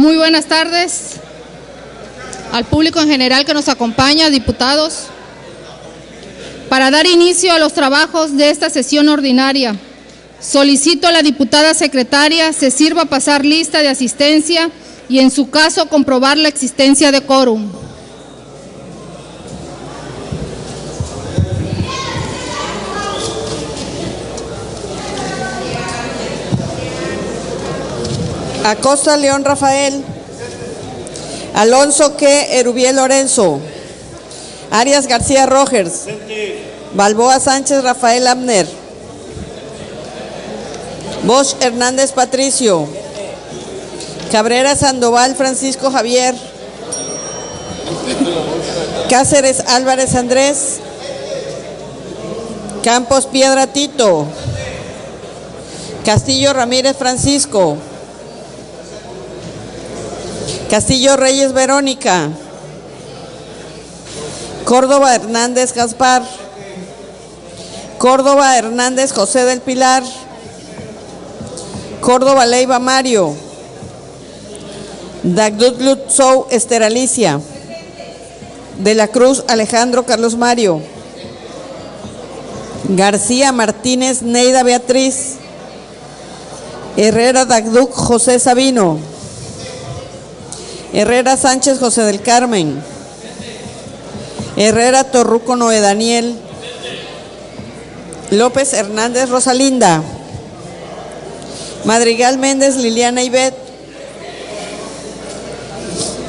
Muy buenas tardes al público en general que nos acompaña, diputados. Para dar inicio a los trabajos de esta sesión ordinaria, solicito a la diputada secretaria se sirva pasar lista de asistencia y en su caso comprobar la existencia de quórum. Acosta León Rafael, Alonso que Erubiel Lorenzo, Arias García Rogers, Balboa Sánchez Rafael Abner, Bosch Hernández Patricio, Cabrera Sandoval Francisco Javier, Cáceres Álvarez Andrés, Campos Piedra Tito, Castillo Ramírez Francisco, Castillo Reyes Verónica, Córdoba Hernández Gaspar, Córdoba Hernández José del Pilar, Córdoba Leiva Mario, Dagdut Lutzou Esther Alicia, de la Cruz Alejandro Carlos Mario, García Martínez Neida Beatriz, Herrera Dagduc José Sabino, Herrera Sánchez José del Carmen, Herrera Torruco Noé Daniel, López Hernández Rosalinda, Madrigal Méndez Liliana Ivette,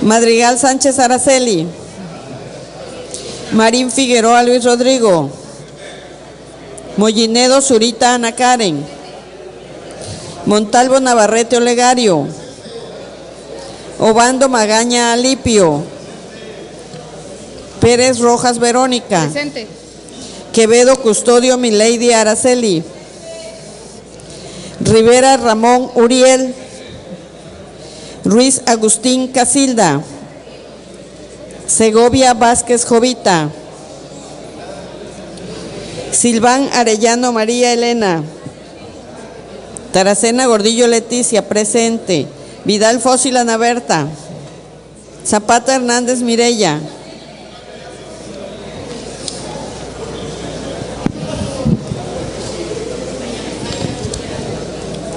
Madrigal Sánchez Araceli, Marín Figueroa Luis Rodrigo, Mollinedo Zurita Ana Karen, Montalvo Navarrete Olegario, Obando Magaña Alipio, Pérez Rojas Verónica, Presente. Quevedo Custodio Milady Araceli, Rivera Ramón Uriel, Ruiz Agustín Casilda, Segovia Vázquez Jovita, Silván Arellano María Elena, Taracena Gordillo Leticia, presente. Vidal Fósil Ana Berta, Zapata Hernández Mireya,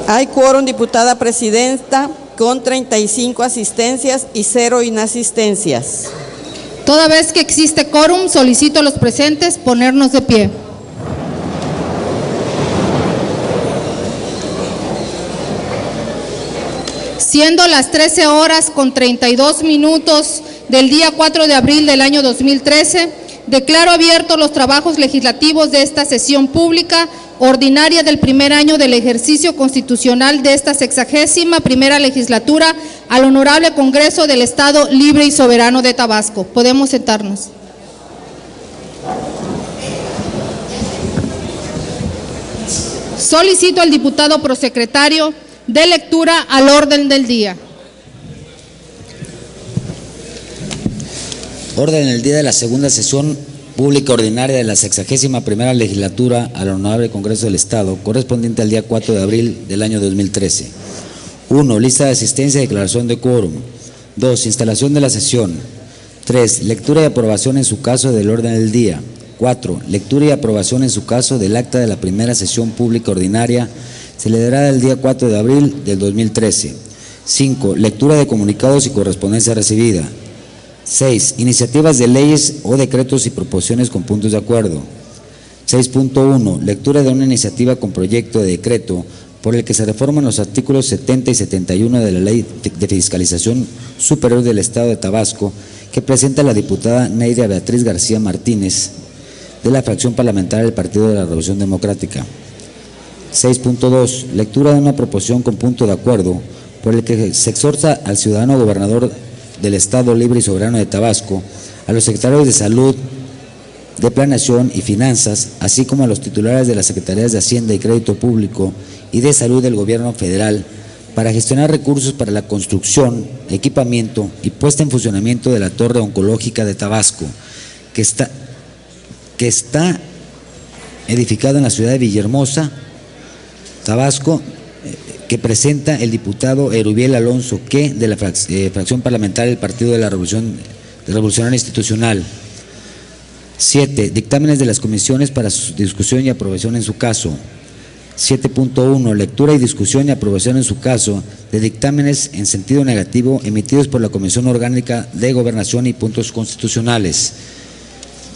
hay quórum, diputada presidenta, con 35 asistencias y 0 inasistencias. Toda vez que existe quórum, solicito a los presentes ponernos de pie. Siendo las 13 horas con 32 minutos del día 4 de abril del año 2013, declaro abiertos los trabajos legislativos de esta sesión pública ordinaria del primer año del ejercicio constitucional de esta 61ª legislatura al Honorable Congreso del Estado Libre y Soberano de Tabasco. Podemos sentarnos. Solicito al diputado prosecretario de lectura al orden del día. Orden del día de la segunda sesión pública ordinaria de la 61ª legislatura al Honorable Congreso del Estado, correspondiente al día 4 de abril del año 2013. 1. Lista de asistencia y declaración de quórum. 2. Instalación de la sesión. 3. Lectura y aprobación en su caso del orden del día. 4. Lectura y aprobación en su caso del acta de la primera sesión pública ordinaria celebrada el día 4 de abril del 2013. 5. Lectura de comunicados y correspondencia recibida. 6. Iniciativas de leyes o decretos y proposiciones con puntos de acuerdo. 6.1. Lectura de una iniciativa con proyecto de decreto por el que se reforman los artículos 70 y 71 de la Ley de Fiscalización Superior del Estado de Tabasco, que presenta la diputada Neida Beatriz García Martínez, de la fracción parlamentaria del Partido de la Revolución Democrática. 6.2. Lectura de una proposición con punto de acuerdo por el que se exhorta al ciudadano gobernador del Estado Libre y Soberano de Tabasco, a los secretarios de Salud, de Planeación y Finanzas, así como a los titulares de las Secretarías de Hacienda y Crédito Público y de Salud del Gobierno Federal, para gestionar recursos para la construcción, equipamiento y puesta en funcionamiento de la Torre Oncológica de Tabasco, que está edificada en la ciudad de Villahermosa, Tabasco, que presenta el diputado Erubiel Alonso, que de la fracción parlamentaria del Partido de la Revolucionaria Institucional. 7. Dictámenes de las comisiones para su discusión y aprobación en su caso. 7.1. Lectura y discusión y aprobación en su caso de dictámenes en sentido negativo emitidos por la Comisión Orgánica de Gobernación y Puntos Constitucionales.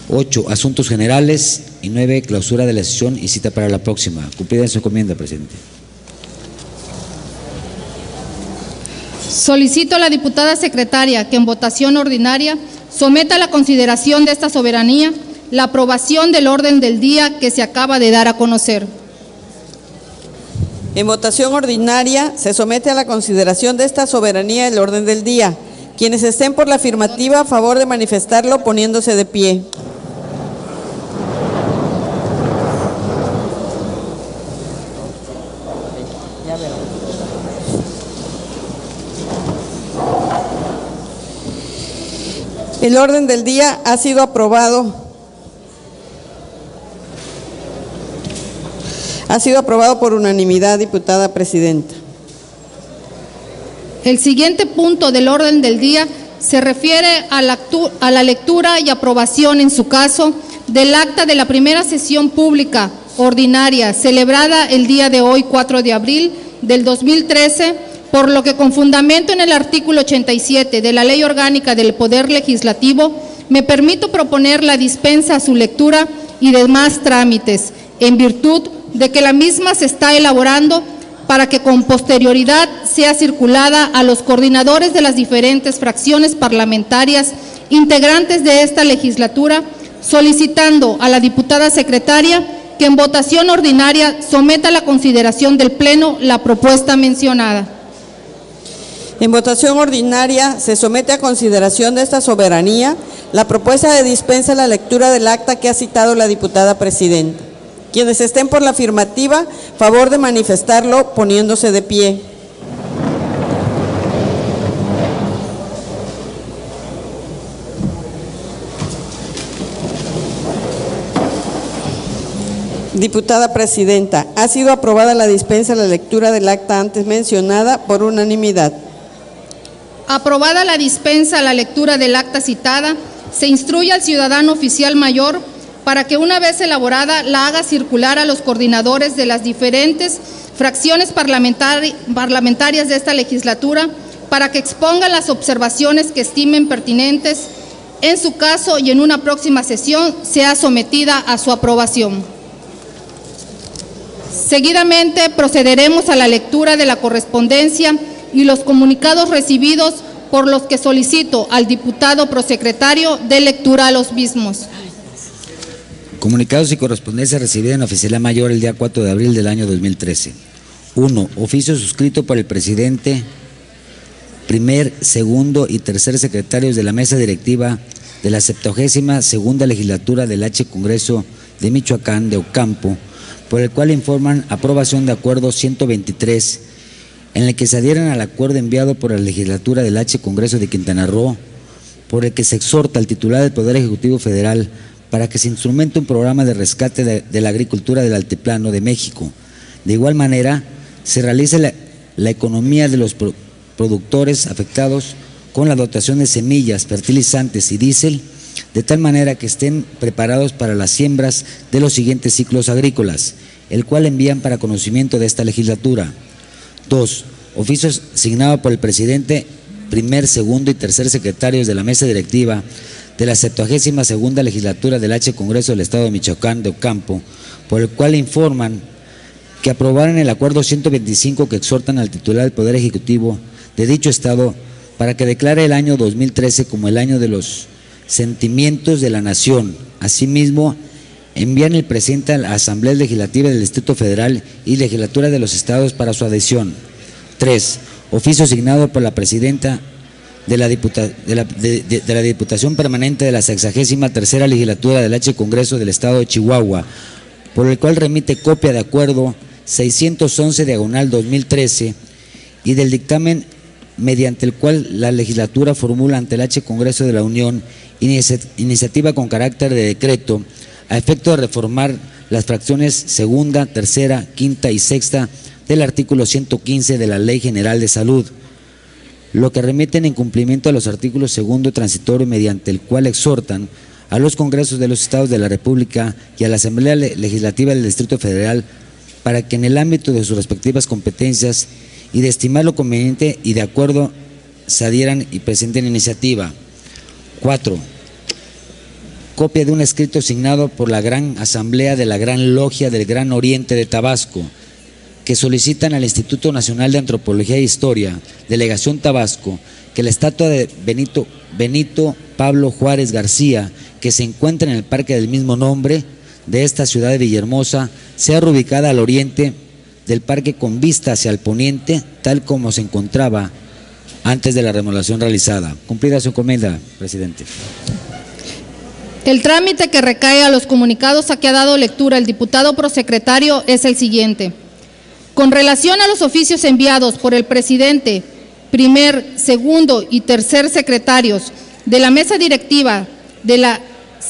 8. Asuntos generales. Y 9. Clausura de la sesión y cita para la próxima. Cumplida su encomienda, presidente. Solicito a la diputada secretaria que en votación ordinaria someta a la consideración de esta soberanía la aprobación del orden del día que se acaba de dar a conocer. En votación ordinaria se somete a la consideración de esta soberanía el orden del día. Quienes estén por la afirmativa, a favor de manifestarlo poniéndose de pie. El orden del día ha sido aprobado. Ha sido aprobado por unanimidad, diputada presidenta. El siguiente punto del orden del día se refiere a la lectura y aprobación, en su caso, del acta de la primera sesión pública ordinaria celebrada el día de hoy, 4 de abril del 2013, por lo que con fundamento en el artículo 87 de la Ley Orgánica del Poder Legislativo, me permito proponer la dispensa a su lectura y demás trámites, en virtud de que la misma se está elaborando para que con posterioridad sea circulada a los coordinadores de las diferentes fracciones parlamentarias integrantes de esta legislatura, solicitando a la diputada secretaria que en votación ordinaria someta a la consideración del Pleno la propuesta mencionada. En votación ordinaria se somete a consideración de esta soberanía la propuesta de dispensa a la lectura del acta que ha citado la diputada presidenta. Quienes estén por la afirmativa, favor de manifestarlo poniéndose de pie. Diputada presidenta, ha sido aprobada la dispensa a la lectura del acta antes mencionada por unanimidad. Aprobada la dispensa a la lectura del acta citada, se instruye al ciudadano oficial mayor para que una vez elaborada la haga circular a los coordinadores de las diferentes fracciones parlamentarias de esta legislatura para que expongan las observaciones que estimen pertinentes. En su caso y en una próxima sesión sea sometida a su aprobación. Seguidamente procederemos a la lectura de la correspondencia y los comunicados recibidos, por los que solicito al diputado prosecretario de lectura a los mismos. Comunicados y correspondencia recibida en Oficialía Mayor el día 4 de abril del año 2013. 1. Oficio suscrito por el presidente, primer, segundo y tercer secretarios de la mesa directiva de la 72ª legislatura del H. Congreso de Michoacán de Ocampo, por el cual informan aprobación de acuerdo 123, en el que se adhieren al acuerdo enviado por la legislatura del H. Congreso de Quintana Roo, por el que se exhorta al titular del Poder Ejecutivo Federal para que se instrumente un programa de rescate de la agricultura del Altiplano de México. De igual manera, se realiza la economía de los productores afectados con la dotación de semillas, fertilizantes y diésel, de tal manera que estén preparados para las siembras de los siguientes ciclos agrícolas, el cual envían para conocimiento de esta legislatura. 2. Oficio asignado por el presidente, primer, segundo y tercer secretarios de la mesa directiva de la 72ª legislatura del H. Congreso del Estado de Michoacán de Ocampo, por el cual informan que aprobaron el acuerdo 125 que exhortan al titular del Poder Ejecutivo de dicho Estado para que declare el año 2013 como el año de los sentimientos de la nación. Asimismo, envían el presente a la Asamblea Legislativa del Distrito Federal y Legislatura de los Estados para su adhesión. 3. Oficio asignado por la presidenta de la Diputación Permanente de la 63ª Legislatura del H. Congreso del Estado de Chihuahua, por el cual remite copia de acuerdo 611/2013 y del dictamen mediante el cual la legislatura formula ante el H. Congreso de la Unión iniciativa con carácter de decreto a efecto de reformar las fracciones segunda, tercera, quinta y sexta del artículo 115 de la Ley General de Salud, lo que remiten en cumplimiento a los artículos 2 transitorio, mediante el cual exhortan a los congresos de los estados de la República y a la Asamblea Legislativa del Distrito Federal para que en el ámbito de sus respectivas competencias y de estimarlo conveniente y de acuerdo se adhieran y presenten iniciativa. 4. Copia de un escrito signado por la Gran Asamblea de la Gran Logia del Gran Oriente de Tabasco, que solicitan al Instituto Nacional de Antropología e Historia, Delegación Tabasco, que la estatua de Benito Pablo Juárez García, que se encuentra en el parque del mismo nombre de esta ciudad de Villahermosa, sea reubicada al oriente del parque con vista hacia el poniente, tal como se encontraba antes de la remodelación realizada. Cumplida su encomienda, presidente. El trámite que recae a los comunicados a que ha dado lectura el diputado prosecretario es el siguiente. Con relación a los oficios enviados por el presidente, primer, segundo y tercer secretarios de la mesa directiva de la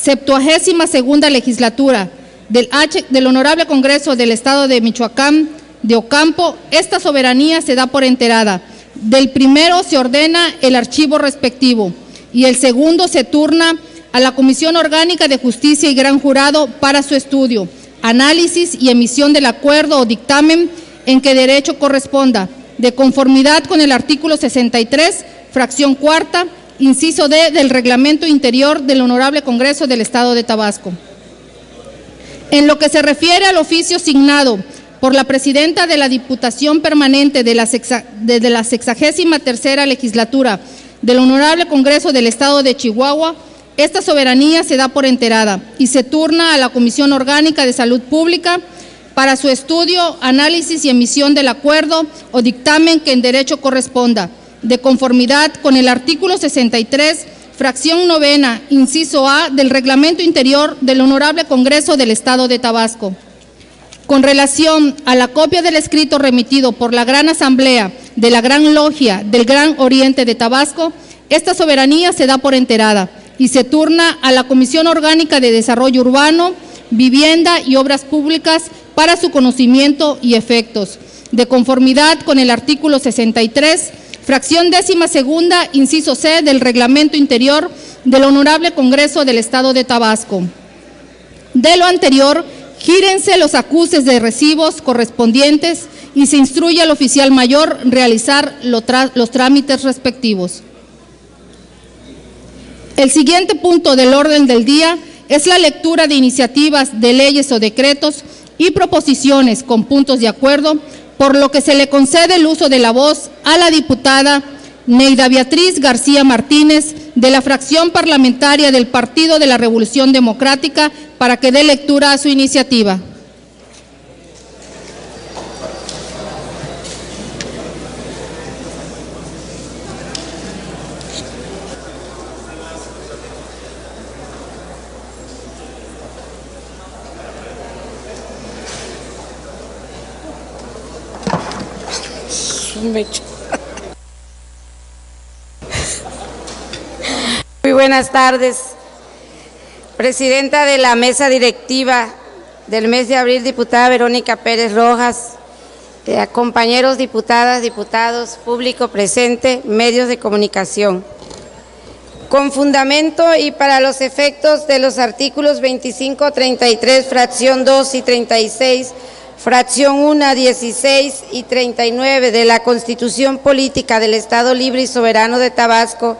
72ª legislatura del Honorable Congreso del Estado de Michoacán, de Ocampo, esta soberanía se da por enterada. Del primero se ordena el archivo respectivo y el segundo se turna a la Comisión Orgánica de Justicia y Gran Jurado para su estudio, análisis y emisión del acuerdo o dictamen en que derecho corresponda, de conformidad con el artículo 63, fracción cuarta, inciso D del Reglamento Interior del Honorable Congreso del Estado de Tabasco. En lo que se refiere al oficio signado por la presidenta de la Diputación Permanente de la 63ª legislatura del Honorable Congreso del Estado de Chihuahua, esta soberanía se da por enterada y se turna a la Comisión Orgánica de Salud Pública para su estudio, análisis y emisión del acuerdo o dictamen que en derecho corresponda, de conformidad con el artículo 63, fracción novena, inciso A del Reglamento Interior del Honorable Congreso del Estado de Tabasco. Con relación a la copia del escrito remitido por la Gran Asamblea de la Gran Logia del Gran Oriente de Tabasco, esta soberanía se da por enterada y se turna a la Comisión Orgánica de Desarrollo Urbano, Vivienda y Obras Públicas para su conocimiento y efectos, de conformidad con el artículo 63, fracción 12ª, inciso C del Reglamento Interior del Honorable Congreso del Estado de Tabasco. De lo anterior, gírense los acuses de recibos correspondientes y se instruye al oficial mayor realizar los trámites respectivos. El siguiente punto del orden del día es la lectura de iniciativas de leyes o decretos y proposiciones con puntos de acuerdo, por lo que se le concede el uso de la voz a la diputada Neida Beatriz García Martínez, de la fracción parlamentaria del Partido de la Revolución Democrática, para que dé lectura a su iniciativa. Muy buenas tardes, presidenta de la mesa directiva del mes de abril, diputada Verónica Pérez Rojas, compañeros diputadas, diputados, público presente, medios de comunicación. Con fundamento y para los efectos de los artículos 25, 33, fracción 2 y 36, fracción 1, 16 y 39 de la Constitución Política del Estado Libre y Soberano de Tabasco,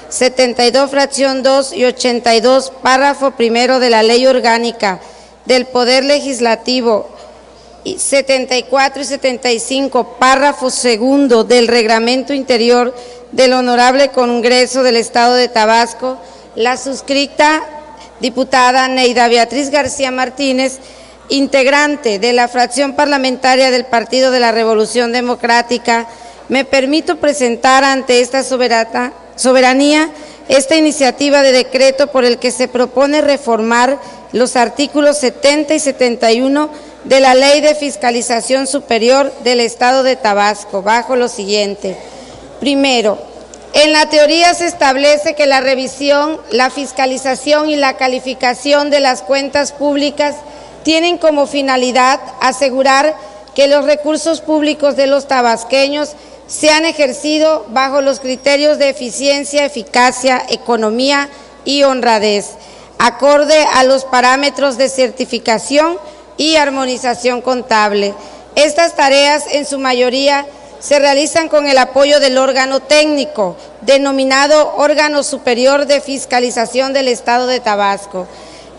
72, fracción 2 y 82, párrafo primero de la Ley Orgánica del Poder Legislativo, 74 y 75, párrafo segundo del Reglamento Interior del Honorable Congreso del Estado de Tabasco, la suscrita diputada Neida Beatriz García Martínez, integrante de la fracción parlamentaria del Partido de la Revolución Democrática, me permito presentar ante esta soberanía esta iniciativa de decreto por el que se propone reformar los artículos 70 y 71 de la Ley de Fiscalización Superior del Estado de Tabasco, bajo lo siguiente. Primero, en la teoría se establece que la revisión, la fiscalización y la calificación de las cuentas públicas tienen como finalidad asegurar que los recursos públicos de los tabasqueños sean ejercidos bajo los criterios de eficiencia, eficacia, economía y honradez, acorde a los parámetros de certificación y armonización contable. Estas tareas, en su mayoría, se realizan con el apoyo del órgano técnico, denominado Órgano Superior de Fiscalización del Estado de Tabasco,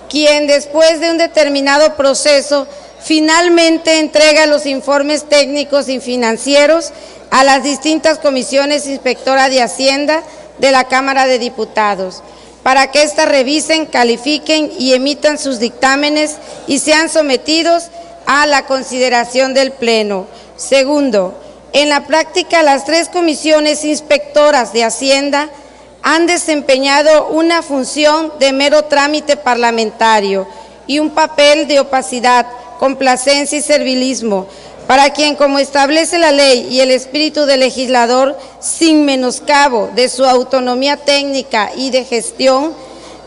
quien después de un determinado proceso finalmente entrega los informes técnicos y financieros a las distintas comisiones inspectoras de Hacienda de la Cámara de Diputados, para que éstas revisen, califiquen y emitan sus dictámenes y sean sometidos a la consideración del Pleno. Segundo, en la práctica, las tres comisiones inspectoras de Hacienda han desempeñado una función de mero trámite parlamentario y un papel de opacidad, complacencia y servilismo, para quien, como establece la ley y el espíritu del legislador, sin menoscabo de su autonomía técnica y de gestión,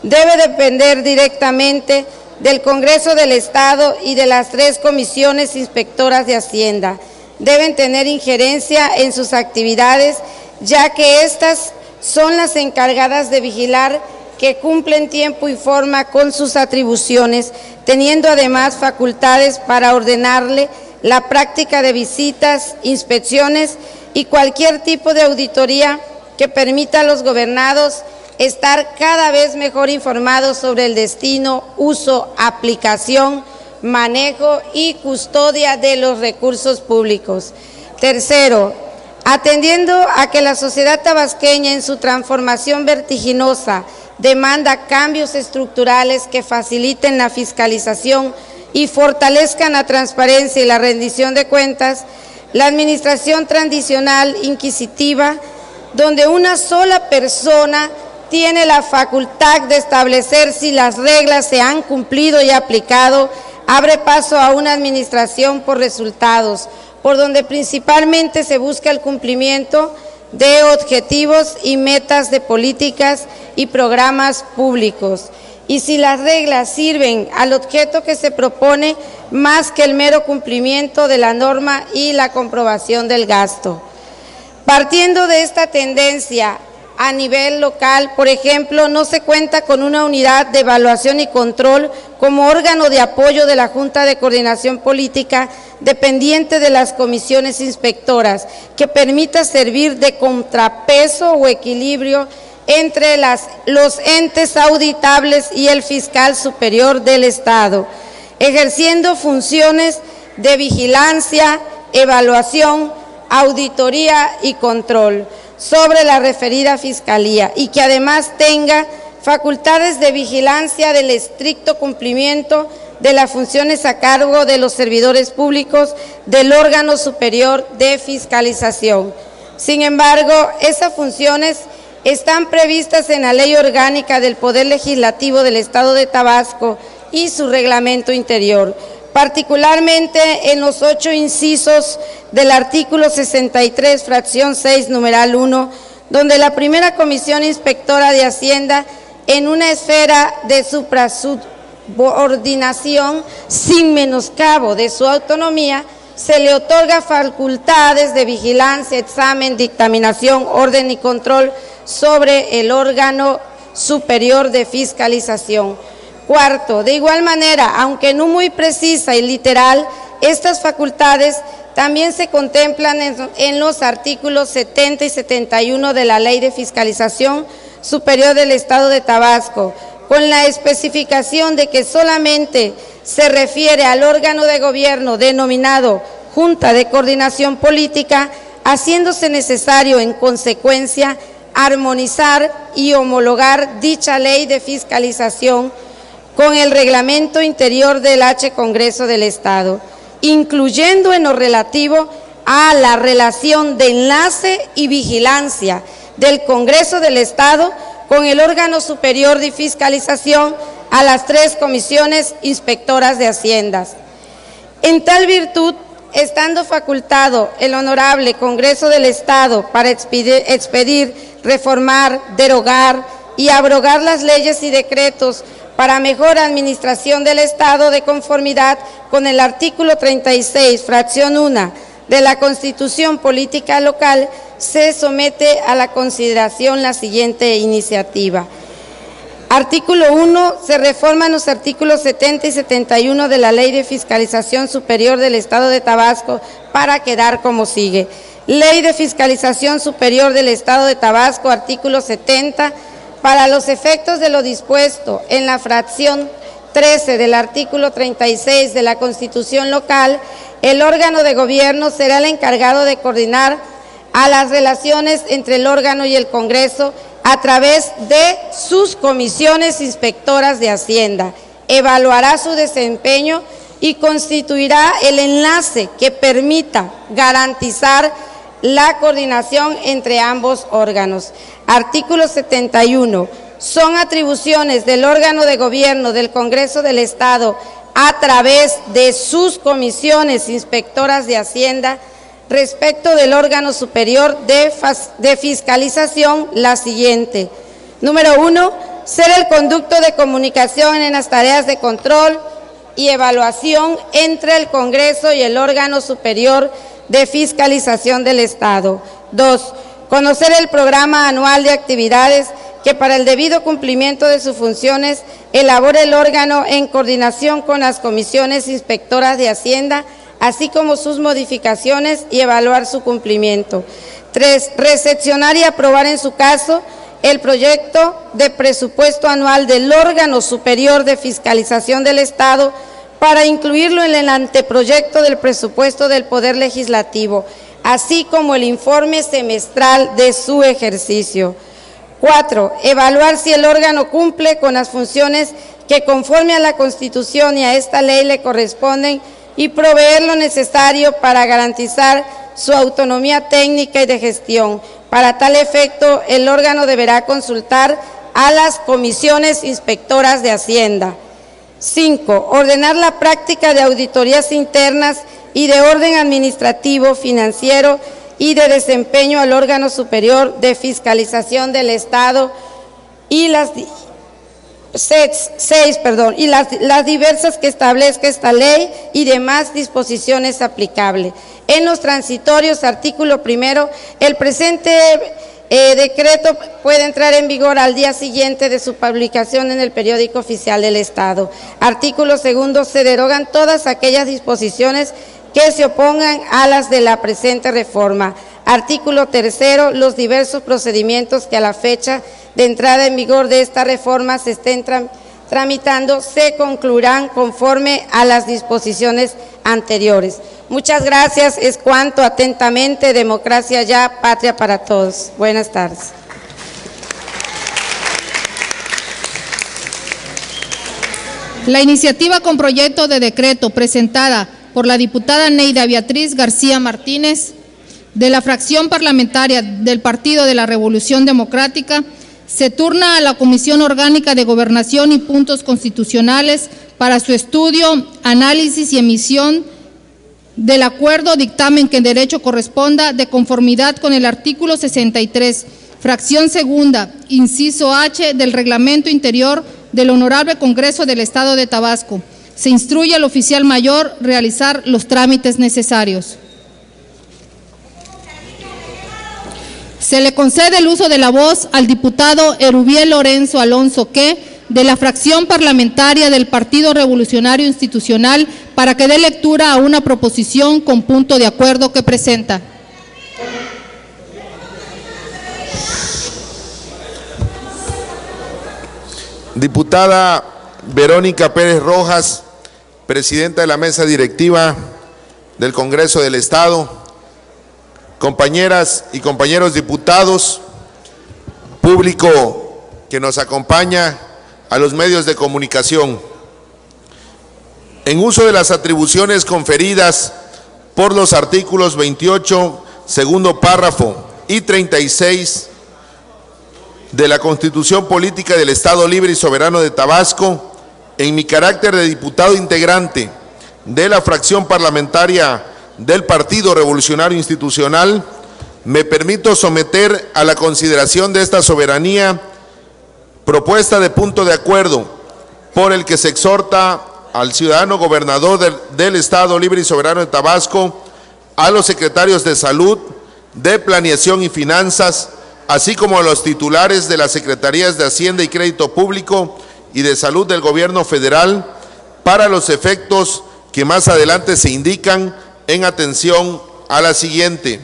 debe depender directamente del Congreso del Estado y de las tres comisiones inspectoras de Hacienda. Deben tener injerencia en sus actividades, ya que éstas son las encargadas de vigilar que cumplen tiempo y forma con sus atribuciones, teniendo además facultades para ordenarle la práctica de visitas, inspecciones y cualquier tipo de auditoría que permita a los gobernados estar cada vez mejor informados sobre el destino, uso, aplicación, manejo y custodia de los recursos públicos. Tercero, atendiendo a que la sociedad tabasqueña en su transformación vertiginosa demanda cambios estructurales que faciliten la fiscalización y fortalezcan la transparencia y la rendición de cuentas, la administración tradicional inquisitiva, donde una sola persona tiene la facultad de establecer si las reglas se han cumplido y aplicado, abre paso a una administración por resultados, por donde principalmente se busca el cumplimiento de objetivos y metas de políticas y programas públicos. Y si las reglas sirven al objeto que se propone más que el mero cumplimiento de la norma y la comprobación del gasto. Partiendo de esta tendencia a nivel local, por ejemplo, no se cuenta con una unidad de evaluación y control como órgano de apoyo de la Junta de Coordinación Política dependiente de las comisiones inspectoras, que permita servir de contrapeso o equilibrio entre los entes auditables y el fiscal superior del Estado, ejerciendo funciones de vigilancia, evaluación, auditoría y control sobre la referida fiscalía, y que además tenga facultades de vigilancia del estricto cumplimiento de las funciones a cargo de los servidores públicos del órgano superior de fiscalización. Sin embargo, esas funciones están previstas en la Ley Orgánica del Poder Legislativo del Estado de Tabasco y su reglamento interior, particularmente en los 8 incisos del artículo 63, fracción 6, numeral 1, donde la primera comisión inspectora de Hacienda, en una esfera de suprasubordinación, sin menoscabo de su autonomía, se le otorga facultades de vigilancia, examen, dictaminación, orden y control sobre el órgano superior de fiscalización. Cuarto, de igual manera, aunque no muy precisa y literal, estas facultades también se contemplan en los artículos 70 y 71 de la Ley de Fiscalización Superior del Estado de Tabasco, con la especificación de que solamente se refiere al órgano de gobierno denominado Junta de Coordinación Política, haciéndose necesario en consecuencia armonizar y homologar dicha ley de fiscalización con el reglamento interior del H. Congreso del Estado, incluyendo en lo relativo a la relación de enlace y vigilancia del Congreso del Estado con el órgano superior de fiscalización a las 3 comisiones inspectoras de Haciendas. En tal virtud, estando facultado el Honorable Congreso del Estado para expedir, reformar, derogar, y abrogar las leyes y decretos para mejor administración del Estado de conformidad con el artículo 36, fracción 1 de la Constitución Política Local, se somete a la consideración la siguiente iniciativa. Artículo 1. Se reforman los artículos 70 y 71 de la Ley de Fiscalización Superior del Estado de Tabasco para quedar como sigue. Ley de Fiscalización Superior del Estado de Tabasco, artículo 70. Para los efectos de lo dispuesto en la fracción 13 del artículo 36 de la Constitución Local, el órgano de gobierno será el encargado de coordinar a las relaciones entre el órgano y el Congreso a través de sus comisiones inspectoras de Hacienda, evaluará su desempeño y constituirá el enlace que permita garantizar la coordinación entre ambos órganos. Artículo 71. Son atribuciones del órgano de gobierno del Congreso del Estado a través de sus comisiones inspectoras de Hacienda respecto del órgano superior de fiscalización la siguiente. Número 1. Ser el conducto de comunicación en las tareas de control y evaluación entre el Congreso y el órgano superior de fiscalización del Estado. 2. Conocer el programa anual de actividades que para el debido cumplimiento de sus funciones elabore el órgano en coordinación con las comisiones inspectoras de Hacienda, así como sus modificaciones y evaluar su cumplimiento. 3. Recepcionar y aprobar en su caso el proyecto de presupuesto anual del órgano superior de fiscalización del Estado para incluirlo en el anteproyecto del presupuesto del Poder Legislativo, así como el informe semestral de su ejercicio. 4. Evaluar si el órgano cumple con las funciones que conforme a la Constitución y a esta ley le corresponden y proveer lo necesario para garantizar su autonomía técnica y de gestión. Para tal efecto, el órgano deberá consultar a las comisiones inspectoras de Hacienda. 5. Ordenar la práctica de auditorías internas y de orden administrativo, financiero y de desempeño al órgano superior de fiscalización del Estado y las diversas que establezca esta ley y demás disposiciones aplicables. En los transitorios, artículo 1, el presente decreto puede entrar en vigor al día siguiente de su publicación en el Periódico Oficial del Estado. Artículo 2. Se derogan todas aquellas disposiciones que se opongan a las de la presente reforma. Artículo 3. Los diversos procedimientos que a la fecha de entrada en vigor de esta reforma se estén tramitando se concluirán conforme a las disposiciones anteriores. Muchas gracias. Es cuanto. Atentamente, Democracia Ya, Patria para Todos. Buenas tardes. La iniciativa con proyecto de decreto presentada por la diputada Neida Beatriz García Martínez, de la fracción parlamentaria del Partido de la Revolución Democrática, se turna a la Comisión Orgánica de Gobernación y Puntos Constitucionales para su estudio, análisis y emisión del acuerdo dictamen que en derecho corresponda de conformidad con el artículo 63, fracción segunda, inciso H del Reglamento Interior del Honorable Congreso del Estado de Tabasco. Se instruye al oficial mayor realizar los trámites necesarios. Se le concede el uso de la voz al diputado Erubiel Lorenzo Alonso Que, de la fracción parlamentaria del Partido Revolucionario Institucional, para que dé lectura a una proposición con punto de acuerdo que presenta. Diputada Verónica Pérez Rojas, presidenta de la mesa directiva del Congreso del Estado, compañeras y compañeros diputados, público que nos acompaña, a los medios de comunicación. En uso de las atribuciones conferidas por los artículos 28, segundo párrafo, y 36 de la Constitución Política del Estado Libre y Soberano de Tabasco, en mi carácter de diputado integrante de la fracción parlamentaria del Partido Revolucionario Institucional, me permito someter a la consideración de esta soberanía Propuesta de punto de acuerdo por el que se exhorta al ciudadano gobernador del Estado Libre y Soberano de Tabasco, a los secretarios de Salud, de Planeación y Finanzas, así como a los titulares de las Secretarías de Hacienda y Crédito Público y de Salud del Gobierno Federal, para los efectos que más adelante se indican, en atención a la siguiente.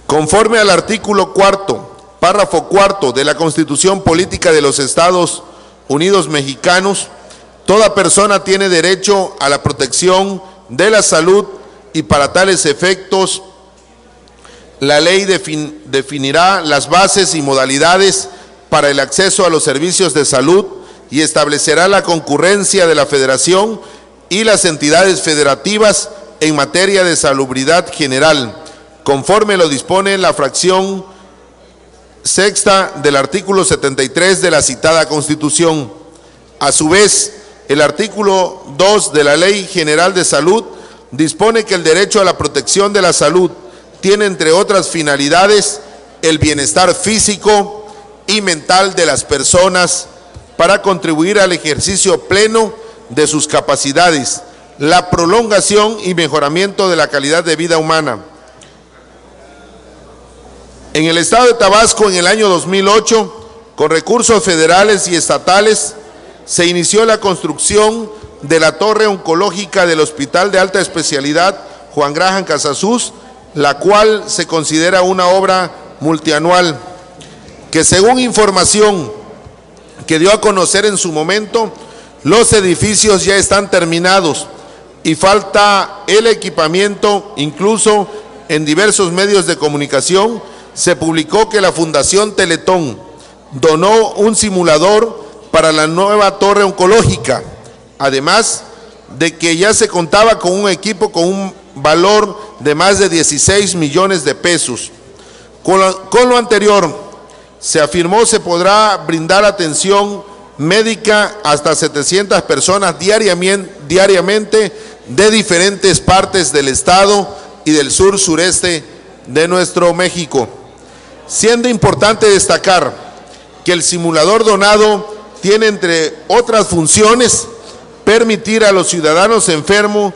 Conforme al artículo 4º, párrafo 4 de la Constitución Política de los Estados Unidos Mexicanos, toda persona tiene derecho a la protección de la salud y para tales efectos la ley definirá las bases y modalidades para el acceso a los servicios de salud y establecerá la concurrencia de la Federación y las entidades federativas en materia de salubridad general, conforme lo dispone la fracción sexta del artículo 73 de la citada Constitución. A su vez, el artículo 2 de la Ley General de Salud dispone que el derecho a la protección de la salud tiene, entre otras finalidades, el bienestar físico y mental de las personas para contribuir al ejercicio pleno de sus capacidades, la prolongación y mejoramiento de la calidad de vida humana. En el Estado de Tabasco, en el año 2008, con recursos federales y estatales, se inició la construcción de la torre oncológica del Hospital de Alta Especialidad Juan Graham Casasus, la cual se considera una obra multianual, que según información que dio a conocer en su momento, los edificios ya están terminados y falta el equipamiento. Incluso en diversos medios de comunicación se publicó que la Fundación Teletón donó un simulador para la nueva torre oncológica, además de que ya se contaba con un equipo con un valor de más de 16 millones de pesos. Con lo anterior, se afirmó se podrá brindar atención médica hasta 700 personas diariamente de diferentes partes del estado y del sur-sureste de nuestro México. Siendo importante destacar que el simulador donado tiene, entre otras funciones, permitir a los ciudadanos enfermos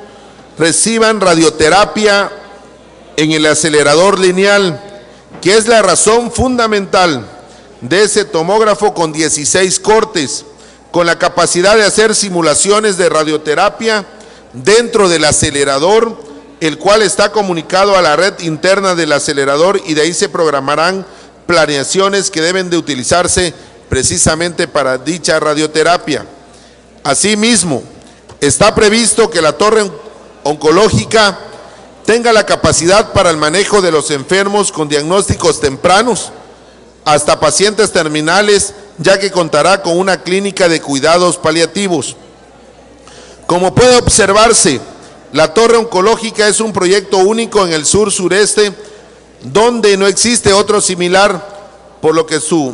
reciban radioterapia en el acelerador lineal, que es la razón fundamental de ese tomógrafo con 16 cortes, con la capacidad de hacer simulaciones de radioterapia dentro del acelerador, el cual está comunicado a la red interna del acelerador, y de ahí se programarán planeaciones que deben de utilizarse precisamente para dicha radioterapia. Asimismo, está previsto que la torre oncológica tenga la capacidad para el manejo de los enfermos con diagnósticos tempranos hasta pacientes terminales, ya que contará con una clínica de cuidados paliativos. Como puede observarse, la torre oncológica es un proyecto único en el sur-sureste, donde no existe otro similar, por lo que su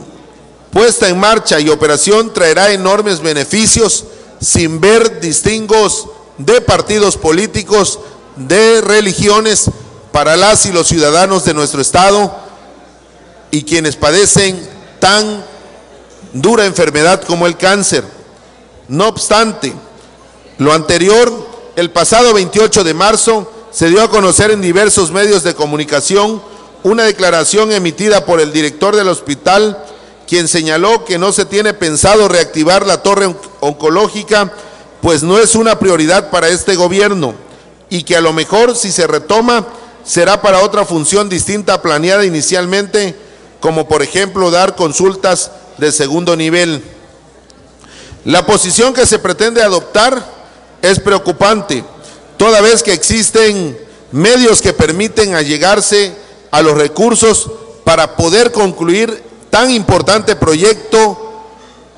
puesta en marcha y operación traerá enormes beneficios, sin ver distingos de partidos políticos, de religiones, para las y los ciudadanos de nuestro estado y quienes padecen tan dura enfermedad como el cáncer. No obstante lo anterior, el pasado 28 de marzo se dio a conocer en diversos medios de comunicación una declaración emitida por el director del hospital, quien señaló que no se tiene pensado reactivar la torre oncológica, pues no es una prioridad para este gobierno, y que a lo mejor, si se retoma, será para otra función distinta planeada inicialmente, como por ejemplo dar consultas de segundo nivel. La posición que se pretende adoptar es preocupante, toda vez que existen medios que permiten allegarse a los recursos para poder concluir tan importante proyecto.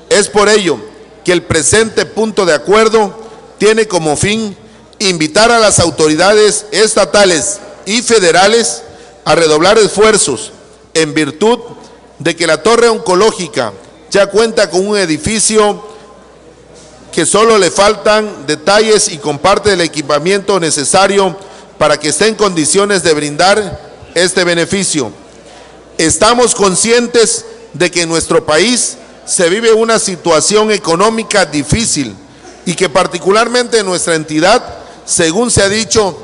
Es por ello que el presente punto de acuerdo tiene como fin invitar a las autoridades estatales y federales a redoblar esfuerzos en virtud de que la torre oncológica ya cuenta con un edificio que solo le faltan detalles y comparte el equipamiento necesario para que esté en condiciones de brindar este beneficio. Estamos conscientes de que en nuestro país se vive una situación económica difícil y que particularmente en nuestra entidad, según se ha dicho,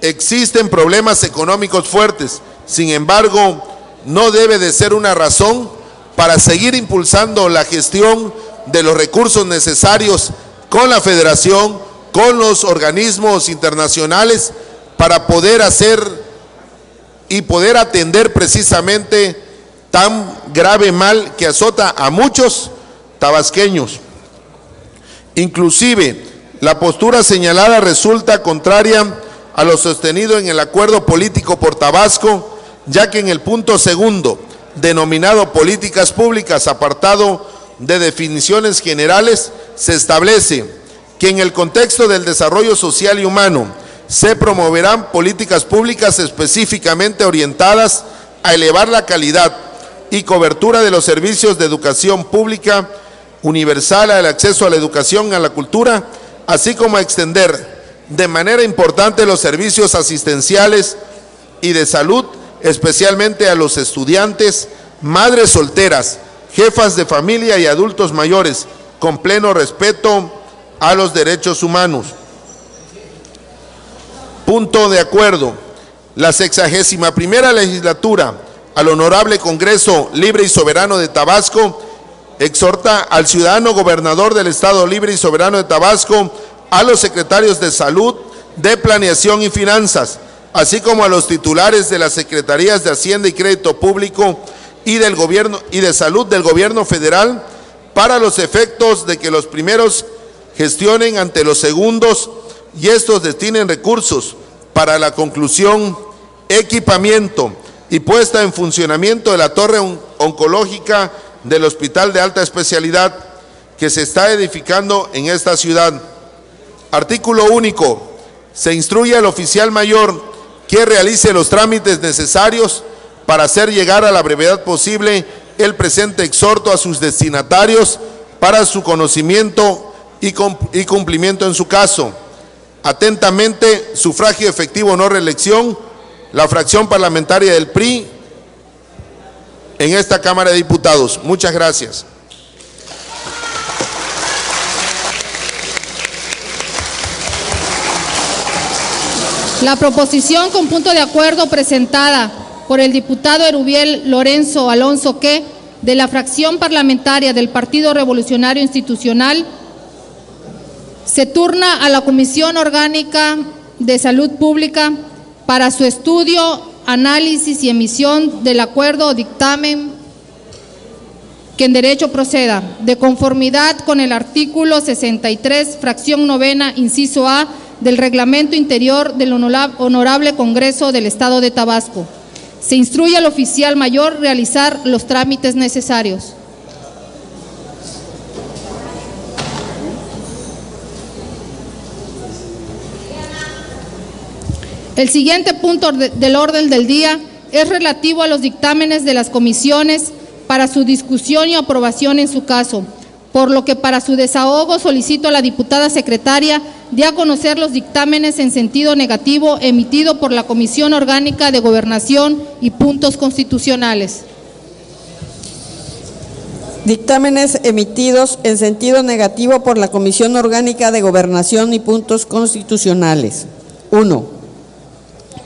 existen problemas económicos fuertes. Sin embargo, no debe de ser una razón para seguir impulsando la gestión de los recursos necesarios con la Federación, con los organismos internacionales, para poder hacer y poder atender precisamente tan grave mal que azota a muchos tabasqueños. Inclusive, la postura señalada resulta contraria a lo sostenido en el acuerdo político por Tabasco, ya que en el punto segundo, denominado Políticas Públicas, apartado de definiciones generales, se establece que en el contexto del desarrollo social y humano se promoverán políticas públicas específicamente orientadas a elevar la calidad y cobertura de los servicios de educación pública universal, al acceso a la educación, a la cultura, así como a extender de manera importante los servicios asistenciales y de salud, especialmente a los estudiantes, madres solteras, jefas de familia y adultos mayores, con pleno respeto a los derechos humanos. Punto de acuerdo. La 61ª legislatura al Honorable Congreso Libre y Soberano de Tabasco exhorta al ciudadano gobernador del Estado Libre y Soberano de Tabasco, a los secretarios de Salud, de Planeación y Finanzas, así como a los titulares de las Secretarías de Hacienda y Crédito Público y del Gobierno y de Salud del Gobierno Federal, para los efectos de que los primeros gestionen ante los segundos y estos destinen recursos para la conclusión, equipamiento y puesta en funcionamiento de la torre oncológica del Hospital de Alta Especialidad que se está edificando en esta ciudad. Artículo único. Se instruye al oficial mayor que realice los trámites necesarios para hacer llegar a la brevedad posible el presente exhorto a sus destinatarios para su conocimiento y cumplimiento en su caso. Atentamente, sufragio efectivo, no reelección, la fracción parlamentaria del PRI en esta Cámara de Diputados. Muchas gracias. La proposición con punto de acuerdo presentada por el diputado Erubiel Lorenzo Alonso Que, de la fracción parlamentaria del Partido Revolucionario Institucional, se turna a la Comisión Orgánica de Salud Pública para su estudio, análisis y emisión del acuerdo o dictamen que en derecho proceda, de conformidad con el artículo 63, fracción novena, inciso A, del Reglamento Interior del Honorable Congreso del Estado de Tabasco. Se instruye al oficial mayor realizar los trámites necesarios. El siguiente punto del orden del día es relativo a los dictámenes de las comisiones para su discusión y aprobación en su caso, por lo que para su desahogo solicito a la diputada secretaria de a conocer los dictámenes en sentido negativo emitido por la Comisión Orgánica de Gobernación y Puntos Constitucionales. Dictámenes emitidos en sentido negativo por la Comisión Orgánica de Gobernación y Puntos Constitucionales. 1.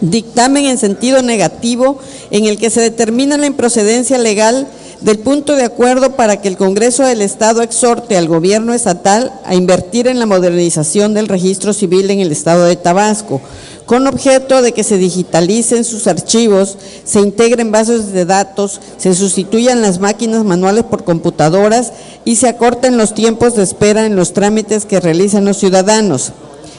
Dictamen en sentido negativo en el que se determina la improcedencia legal del punto de acuerdo para que el Congreso del Estado exhorte al Gobierno estatal a invertir en la modernización del registro civil en el Estado de Tabasco, con objeto de que se digitalicen sus archivos, se integren bases de datos, se sustituyan las máquinas manuales por computadoras y se acorten los tiempos de espera en los trámites que realizan los ciudadanos.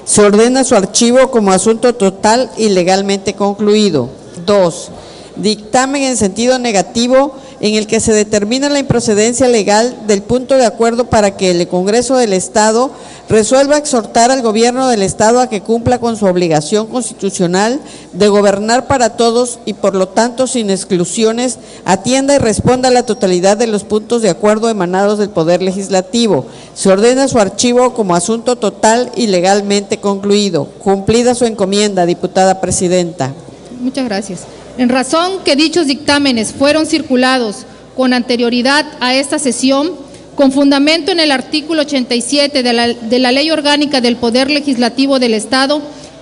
Se ordena su archivo como asunto total y legalmente concluido. 2. Dictamen en sentido negativo en el que se determina la improcedencia legal del punto de acuerdo para que el Congreso del Estado resuelva exhortar al Gobierno del Estado a que cumpla con su obligación constitucional de gobernar para todos y por lo tanto sin exclusiones atienda y responda a la totalidad de los puntos de acuerdo emanados del Poder Legislativo. Se ordena su archivo como asunto total y legalmente concluido. Cumplida su encomienda, diputada presidenta. Muchas gracias. En razón que dichos dictámenes fueron circulados con anterioridad a esta sesión, con fundamento en el artículo 87 de la Ley Orgánica del Poder Legislativo del Estado,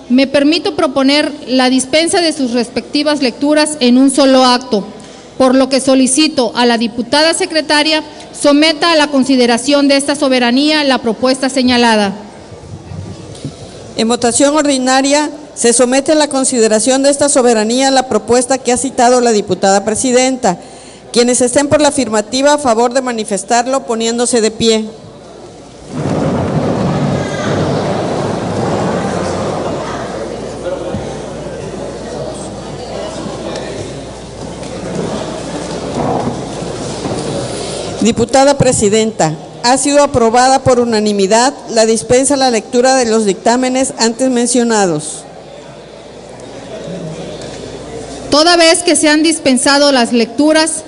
me permito proponer la dispensa de sus respectivas lecturas en un solo acto, por lo que solicito a la diputada secretaria someta a la consideración de esta soberanía la propuesta señalada. En votación ordinaria se somete a la consideración de esta soberanía la propuesta que ha citado la diputada presidenta. Quienes estén por la afirmativa, a favor de manifestarlo poniéndose de pie. Diputada presidenta, ha sido aprobada por unanimidad la dispensa a la lectura de los dictámenes antes mencionados. Toda vez que se han dispensado las lecturas,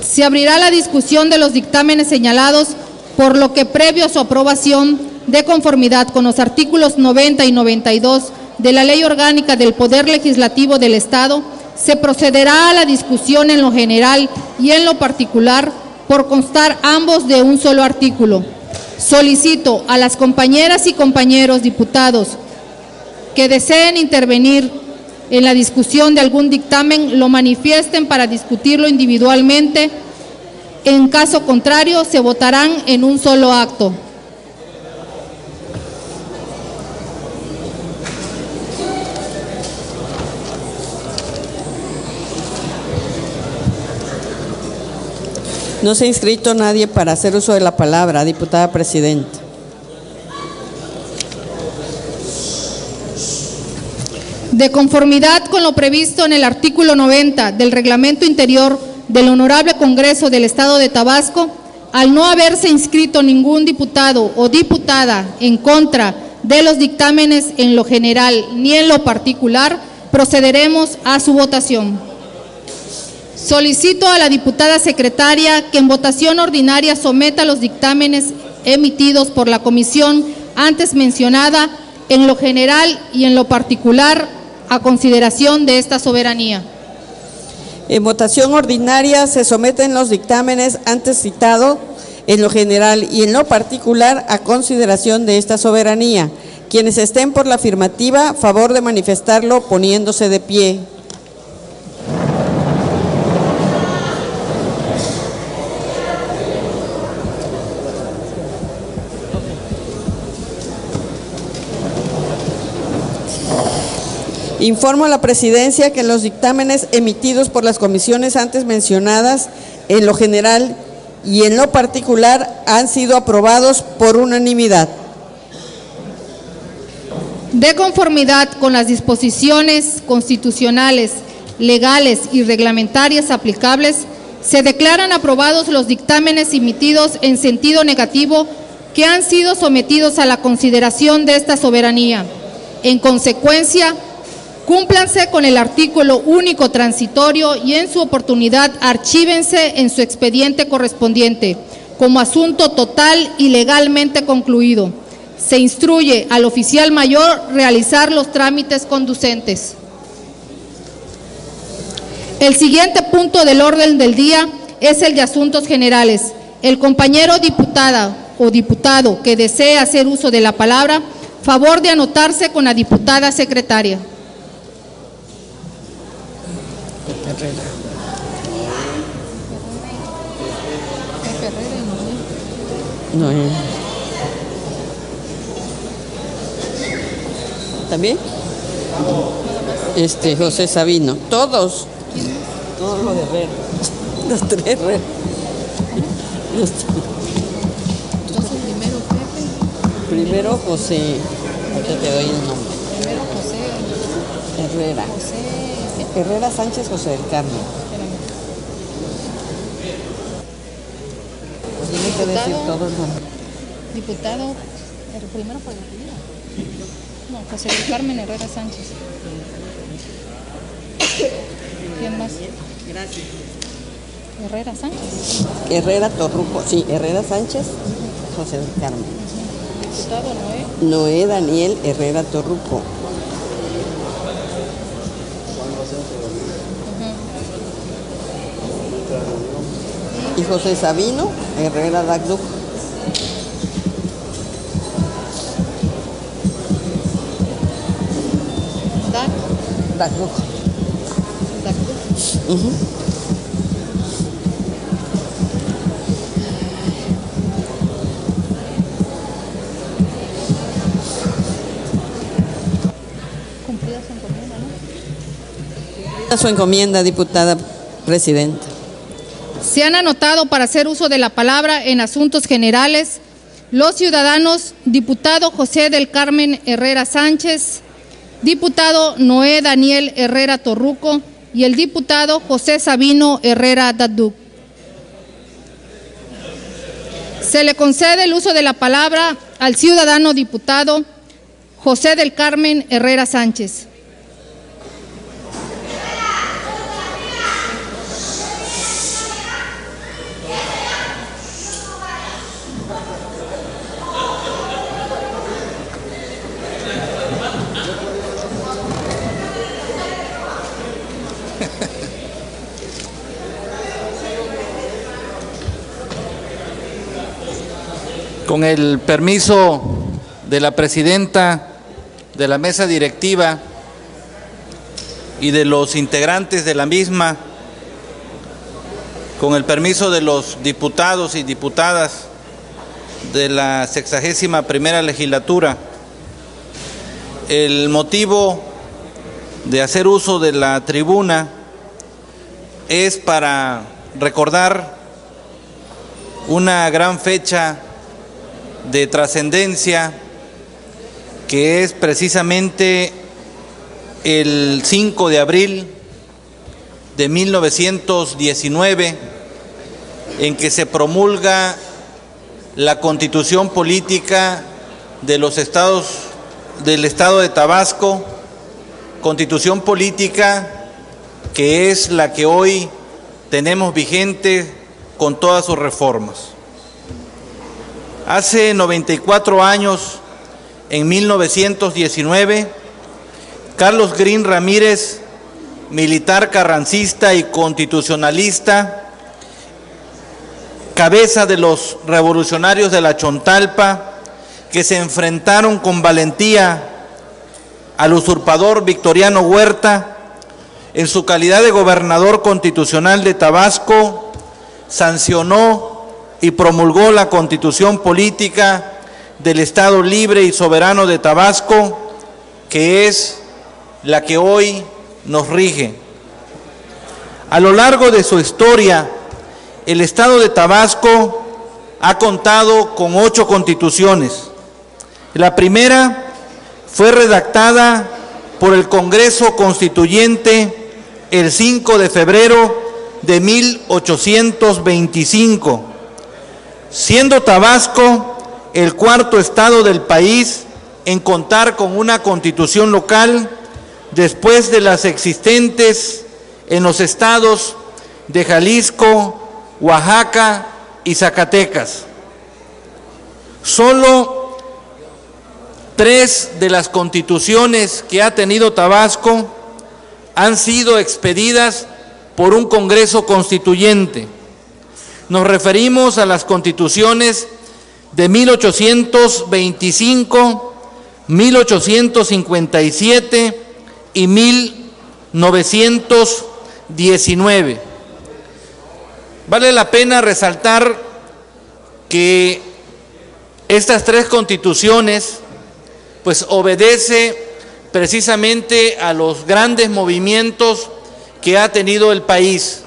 se abrirá la discusión de los dictámenes señalados, por lo que previo a su aprobación, de conformidad con los artículos 90 y 92 de la Ley Orgánica del Poder Legislativo del Estado, se procederá a la discusión en lo general y en lo particular, por constar ambos de un solo artículo. Solicito a las compañeras y compañeros diputados que deseen intervenir en la discusión de algún dictamen, lo manifiesten para discutirlo individualmente. En caso contrario, se votarán en un solo acto. No se ha inscrito nadie para hacer uso de la palabra, diputada presidenta. De conformidad con lo previsto en el artículo 90 del Reglamento Interior del Honorable Congreso del Estado de Tabasco, al no haberse inscrito ningún diputado o diputada en contra de los dictámenes en lo general ni en lo particular, procederemos a su votación. Solicito a la diputada secretaria que en votación ordinaria someta los dictámenes emitidos por la comisión antes mencionada en lo general y en lo particular a consideración de esta soberanía. En votación ordinaria se someten los dictámenes antes citados en lo general y en lo particular a consideración de esta soberanía. Quienes estén por la afirmativa, favor de manifestarlo poniéndose de pie. Informo a la presidencia que los dictámenes emitidos por las comisiones antes mencionadas, en lo general y en lo particular, han sido aprobados por unanimidad. De conformidad con las disposiciones constitucionales, legales y reglamentarias aplicables, se declaran aprobados los dictámenes emitidos en sentido negativo que han sido sometidos a la consideración de esta soberanía. En consecuencia, cúmplanse con el artículo único transitorio y en su oportunidad archívense en su expediente correspondiente como asunto total y legalmente concluido. Se instruye al oficial mayor realizar los trámites conducentes. El siguiente punto del orden del día es el de asuntos generales. El compañero diputada o diputado que desee hacer uso de la palabra, favor de anotarse con la diputada secretaria. ¿También? José Sabino. Todos los de Herrera. Los tres Herrera. Entonces primero Pepe. Primero José. Ahorita te doy el nombre. Primero José. Herrera. Herrera Sánchez José del Carmen. Tiene que decir todo el nombre. Diputado, el primero por el apellido. No, José del Carmen Herrera Sánchez. ¿Quién más? Gracias. Herrera Sánchez. Herrera Torruco, sí, Herrera Sánchez José del Carmen. Diputado Noé. Noé Daniel Herrera Torruco. y José Sabino Herrera Dagduc. Dagduc. Su encomienda, diputada presidenta. Se han anotado para hacer uso de la palabra en asuntos generales los ciudadanos diputado José del Carmen Herrera Sánchez, diputado Noé Daniel Herrera Torruco y el diputado José Sabino Herrera Dagduc. Se le concede el uso de la palabra al ciudadano diputado José del Carmen Herrera Sánchez. Con el permiso de la presidenta de la mesa directiva y de los integrantes de la misma, con el permiso de los diputados y diputadas de la 61ª legislatura, el motivo de hacer uso de la tribuna es para recordar una gran fecha de trascendencia, que es precisamente el 5 de abril de 1919, en que se promulga la Constitución Política de los estados del Estado de Tabasco, Constitución Política que es la que hoy tenemos vigente con todas sus reformas. Hace 94 años, en 1919, Carlos Green Ramírez, militar carrancista y constitucionalista, cabeza de los revolucionarios de la Chontalpa, que se enfrentaron con valentía al usurpador Victoriano Huerta, en su calidad de gobernador constitucional de Tabasco, sancionó y promulgó la Constitución Política del Estado Libre y Soberano de Tabasco, que es la que hoy nos rige. A lo largo de su historia, el Estado de Tabasco ha contado con 8 constituciones. La primera fue redactada por el Congreso Constituyente el 5 de febrero de 1825, siendo Tabasco el 4.º estado del país en contar con una constitución local después de las existentes en los estados de Jalisco, Oaxaca y Zacatecas. Solo 3 de las constituciones que ha tenido Tabasco han sido expedidas por un Congreso Constituyente. Nos referimos a las constituciones de 1825, 1857 y 1919. Vale la pena resaltar que estas 3 constituciones pues obedece precisamente a los grandes movimientos que ha tenido el país,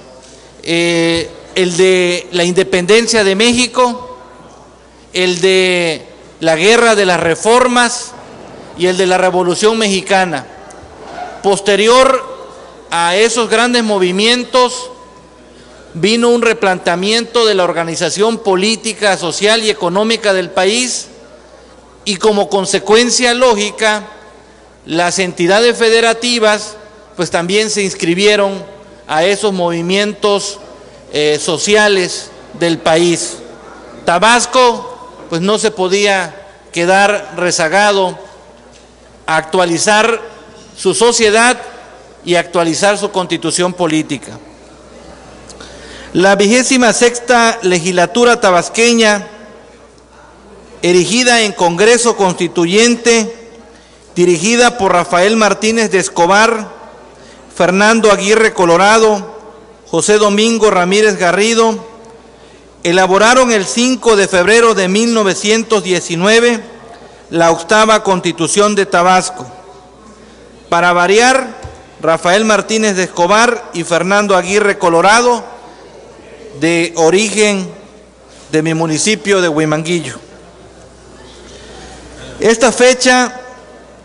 el de la independencia de México, el de la guerra de las reformas y el de la Revolución Mexicana. Posterior a esos grandes movimientos vino un replanteamiento de la organización política, social y económica del país, y como consecuencia lógica, las entidades federativas pues también se inscribieron a esos movimientos sociales del país. Tabasco pues no se podía quedar rezagado a actualizar su sociedad y actualizar su constitución política. La 26ª legislatura tabasqueña, erigida en Congreso Constituyente, dirigida por Rafael Martínez de Escobar, Fernando Aguirre Colorado, José Domingo Ramírez Garrido, elaboraron el 5 de febrero de 1919 la 8ª Constitución de Tabasco. Para variar, Rafael Martínez de Escobar y Fernando Aguirre Colorado, de origen de mi municipio de Huimanguillo. Esta fecha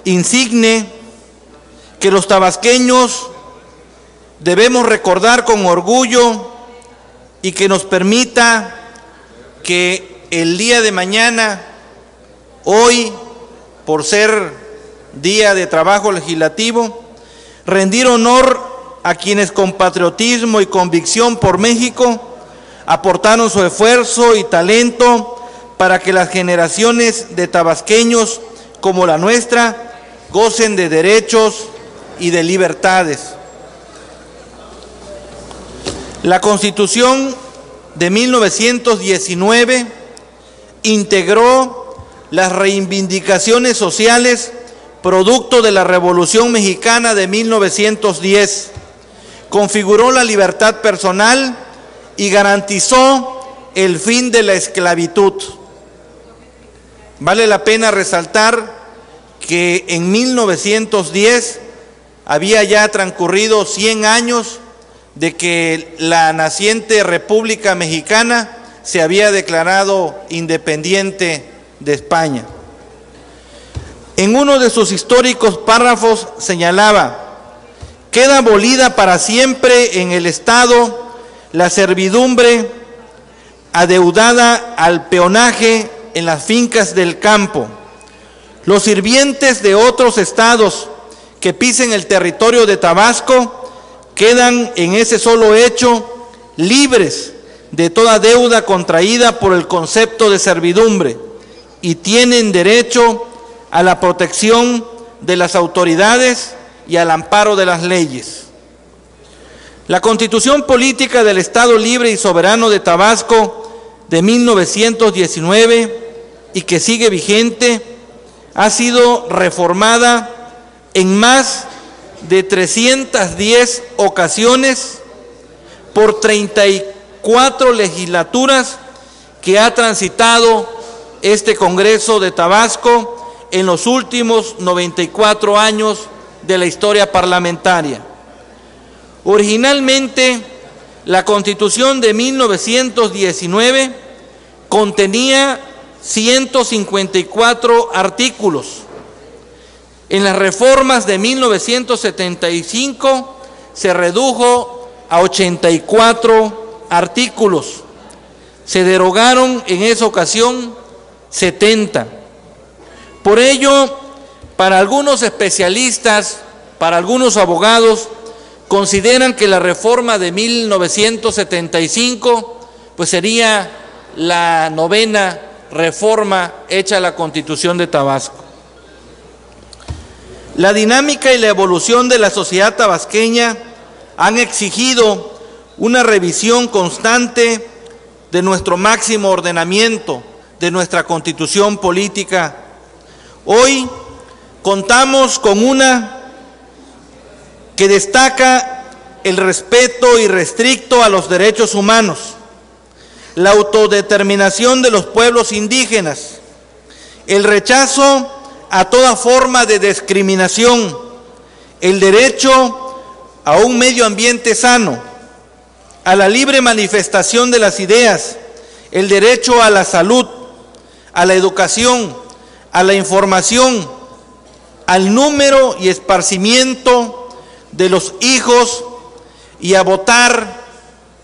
insigne que los tabasqueños debemos recordar con orgullo y que nos permita que el día de mañana, hoy, por ser día de trabajo legislativo, rendir honor a quienes con patriotismo y convicción por México aportaron su esfuerzo y talento para que las generaciones de tabasqueños como la nuestra gocen de derechos y de libertades. La Constitución de 1919 integró las reivindicaciones sociales producto de la Revolución Mexicana de 1910, configuró la libertad personal y garantizó el fin de la esclavitud. Vale la pena resaltar que en 1910 había ya transcurrido 100 años de que la naciente República Mexicana se había declarado independiente de España. En uno de sus históricos párrafos señalaba: queda abolida para siempre en el Estado la servidumbre adeudada al peonaje en las fincas del campo. Los sirvientes de otros estados que pisen el territorio de Tabasco quedan en ese solo hecho libres de toda deuda contraída por el concepto de servidumbre y tienen derecho a la protección de las autoridades y al amparo de las leyes. La Constitución Política del Estado Libre y Soberano de Tabasco de 1919 y que sigue vigente ha sido reformada en más de 310 ocasiones por 34 legislaturas que ha transitado este Congreso de Tabasco en los últimos 94 años de la historia parlamentaria. Originalmente, la Constitución de 1919 contenía 154 artículos. En las reformas de 1975 se redujo a 84 artículos. Se derogaron en esa ocasión 70. Por ello, para algunos especialistas, para algunos abogados, consideran que la reforma de 1975 pues sería la 9ª reforma hecha a la Constitución de Tabasco. La dinámica y la evolución de la sociedad tabasqueña han exigido una revisión constante de nuestro máximo ordenamiento, de nuestra Constitución política. Hoy contamos con una que destaca el respeto irrestricto a los derechos humanos, la autodeterminación de los pueblos indígenas, el rechazo a toda forma de discriminación, el derecho a un medio ambiente sano, a la libre manifestación de las ideas, el derecho a la salud, a la educación, a la información, al número y esparcimiento de los hijos y a votar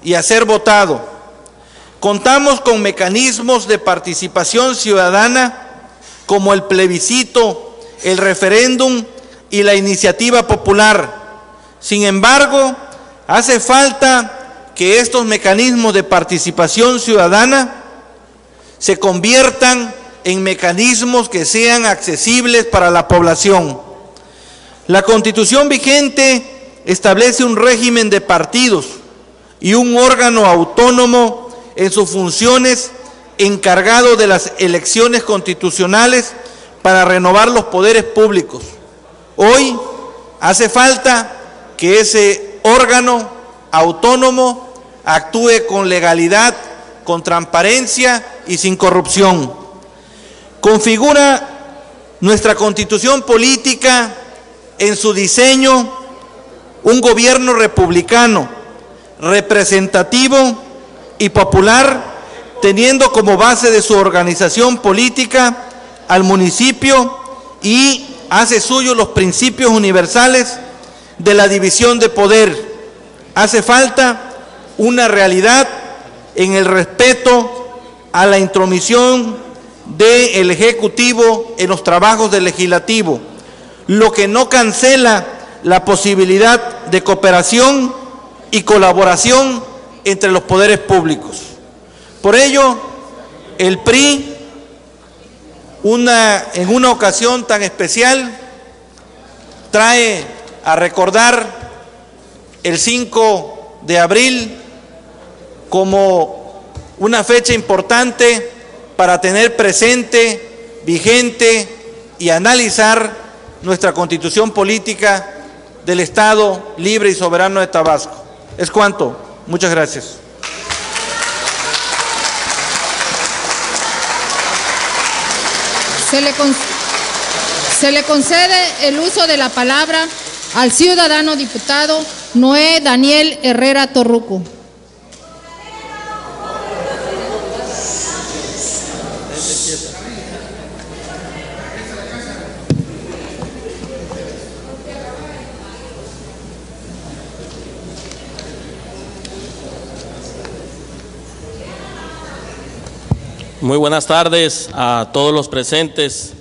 y a ser votado. Contamos con mecanismos de participación ciudadana como el plebiscito, el referéndum y la iniciativa popular. Sin embargo, hace falta que estos mecanismos de participación ciudadana se conviertan en mecanismos que sean accesibles para la población. La Constitución vigente establece un régimen de partidos y un órgano autónomo en sus funciones encargado de las elecciones constitucionales para renovar los poderes públicos. Hoy hace falta que ese órgano autónomo actúe con legalidad, con transparencia y sin corrupción. Configura nuestra constitución política en su diseño un gobierno republicano, representativo y popular, teniendo como base de su organización política al municipio y hace suyo los principios universales de la división de poder. Hace falta una realidad en el respeto a la intromisión del Ejecutivo en los trabajos del Legislativo, lo que no cancela la posibilidad de cooperación y colaboración entre los poderes públicos. Por ello, el PRI, en una ocasión tan especial, trae a recordar el 5 de abril como una fecha importante para tener presente, vigente y analizar nuestra constitución política del Estado libre y soberano de Tabasco. Es cuanto. Muchas gracias. Se le concede el uso de la palabra al ciudadano diputado Noé Daniel Herrera Torruco. Muy buenas tardes a todos los presentes.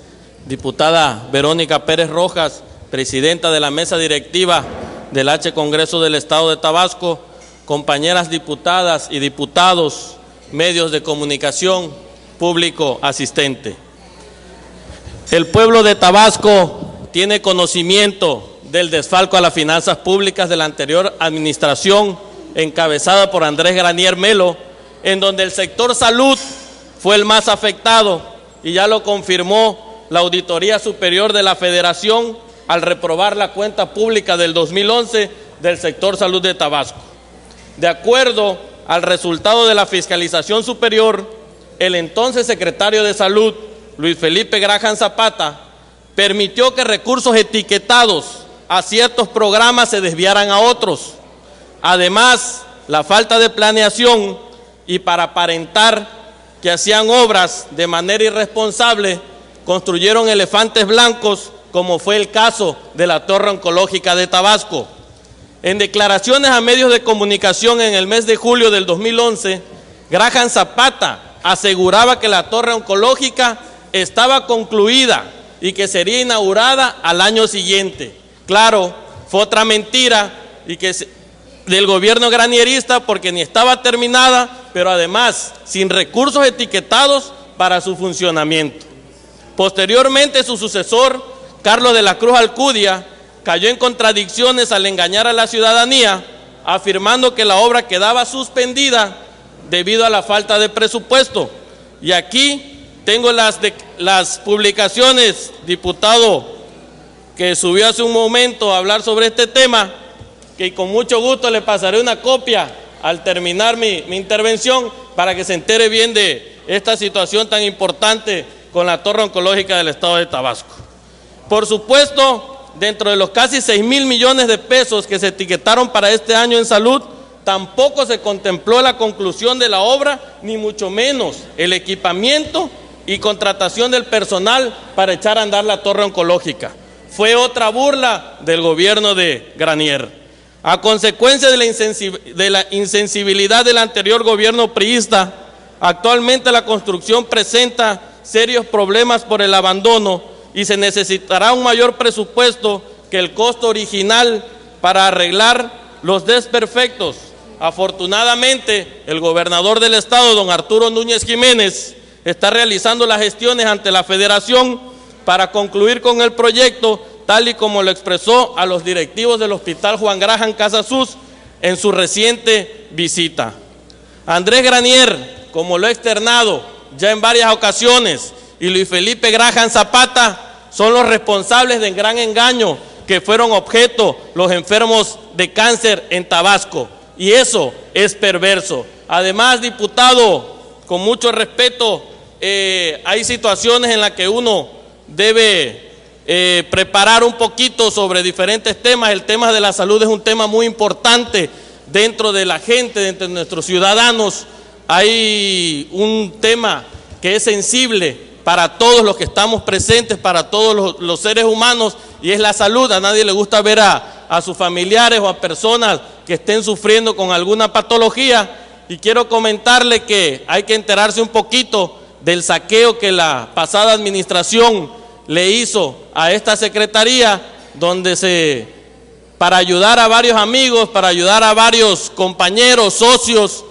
Diputada Verónica Pérez Rojas, presidenta de la mesa directiva del H Congreso del Estado de Tabasco, compañeras diputadas y diputados, medios de comunicación, público asistente. El pueblo de Tabasco tiene conocimiento del desfalco a las finanzas públicas de la anterior administración, encabezada por Andrés Granier Melo, en donde el sector salud fue el más afectado, y ya lo confirmó la Auditoría Superior de la Federación al reprobar la cuenta pública del 2011 del sector salud de Tabasco. De acuerdo al resultado de la fiscalización superior, el entonces secretario de Salud, Luis Felipe Graham Zapata, permitió que recursos etiquetados a ciertos programas se desviaran a otros. Además, la falta de planeación y para aparentar que hacían obras de manera irresponsable, construyeron elefantes blancos, como fue el caso de la Torre Oncológica de Tabasco. En declaraciones a medios de comunicación en el mes de julio del 2011, Graham Zapata aseguraba que la Torre Oncológica estaba concluida y que sería inaugurada al año siguiente. Claro, fue otra mentira y que del gobierno granierista, porque ni estaba terminada, pero además sin recursos etiquetados para su funcionamiento. Posteriormente, su sucesor, Carlos de la Cruz Alcudia, cayó en contradicciones al engañar a la ciudadanía, afirmando que la obra quedaba suspendida debido a la falta de presupuesto. Y aquí tengo las publicaciones, diputado, que subió hace un momento a hablar sobre este tema, que con mucho gusto le pasaré una copia al terminar mi intervención para que se entere bien de esta situación tan importante con la Torre Oncológica del Estado de Tabasco. Por supuesto, dentro de los casi 6,000 millones de pesos que se etiquetaron para este año en salud, tampoco se contempló la conclusión de la obra, ni mucho menos el equipamiento y contratación del personal para echar a andar la Torre Oncológica. Fue otra burla del gobierno de Granier. A consecuencia de la insensibilidad del anterior gobierno priista, actualmente la construcción presenta serios problemas por el abandono y se necesitará un mayor presupuesto que el costo original para arreglar los desperfectos. Afortunadamente, el gobernador del estado, don Arturo Núñez Jiménez, está realizando las gestiones ante la Federación para concluir con el proyecto, tal y como lo expresó a los directivos del Hospital Juan Graham Casasus en su reciente visita. Andrés Granier, como lo he externado ya en varias ocasiones, y Luis Felipe Graham Zapata son los responsables del gran engaño que fueron objeto los enfermos de cáncer en Tabasco, y eso es perverso. Además, diputado, con mucho respeto, hay situaciones en las que uno debe preparar un poquito sobre diferentes temas. El tema de la salud es un tema muy importante dentro de la gente, dentro de nuestros ciudadanos. Hay un tema que es sensible para todos los que estamos presentes, para todos los seres humanos, y es la salud. A nadie le gusta ver a sus familiares o a personas que estén sufriendo con alguna patología, y quiero comentarle que hay que enterarse un poquito del saqueo que la pasada administración le hizo a esta secretaría, donde para ayudar a varios amigos, para ayudar a varios compañeros, socios,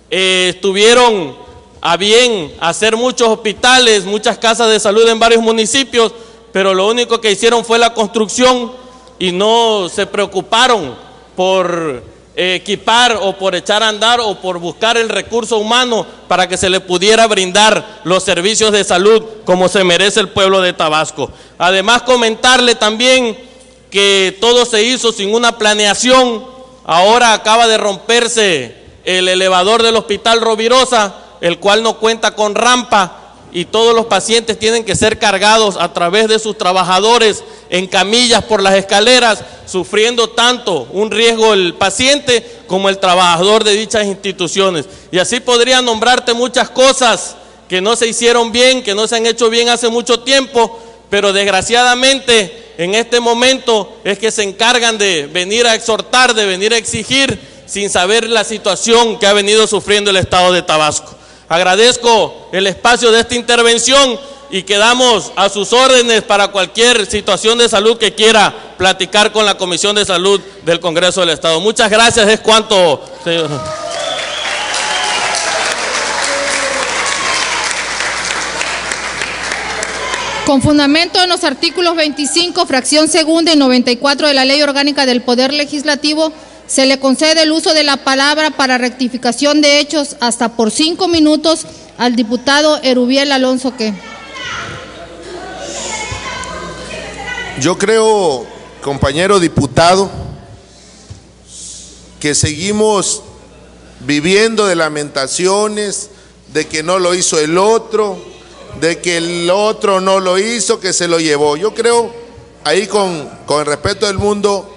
estuvieron a bien hacer muchos hospitales, muchas casas de salud en varios municipios, pero lo único que hicieron fue la construcción y no se preocuparon por equipar o por echar a andar o por buscar el recurso humano para que se le pudiera brindar los servicios de salud como se merece el pueblo de Tabasco. Además, comentarle también que todo se hizo sin una planeación. Ahora acaba de romperse el elevador del Hospital Rovirosa, el cual no cuenta con rampa, y todos los pacientes tienen que ser cargados a través de sus trabajadores en camillas por las escaleras, sufriendo tanto un riesgo el paciente como el trabajador de dichas instituciones. Y así podría nombrarte muchas cosas que no se hicieron bien, que no se han hecho bien hace mucho tiempo, pero desgraciadamente en este momento es que se encargan de venir a exhortar, de venir a exigir, sin saber la situación que ha venido sufriendo el estado de Tabasco. Agradezco el espacio de esta intervención y quedamos a sus órdenes para cualquier situación de salud que quiera platicar con la Comisión de Salud del Congreso del Estado. Muchas gracias, es cuanto, señor. Con fundamento en los artículos 25, fracción segunda y 94 de la Ley Orgánica del Poder Legislativo, se le concede el uso de la palabra para rectificación de hechos hasta por 5 minutos al diputado Erubiel Alonso Que. Yo creo, compañero diputado, que seguimos viviendo de lamentaciones, de que no lo hizo el otro, de que el otro no lo hizo, que se lo llevó. Yo creo, ahí con el respeto del mundo,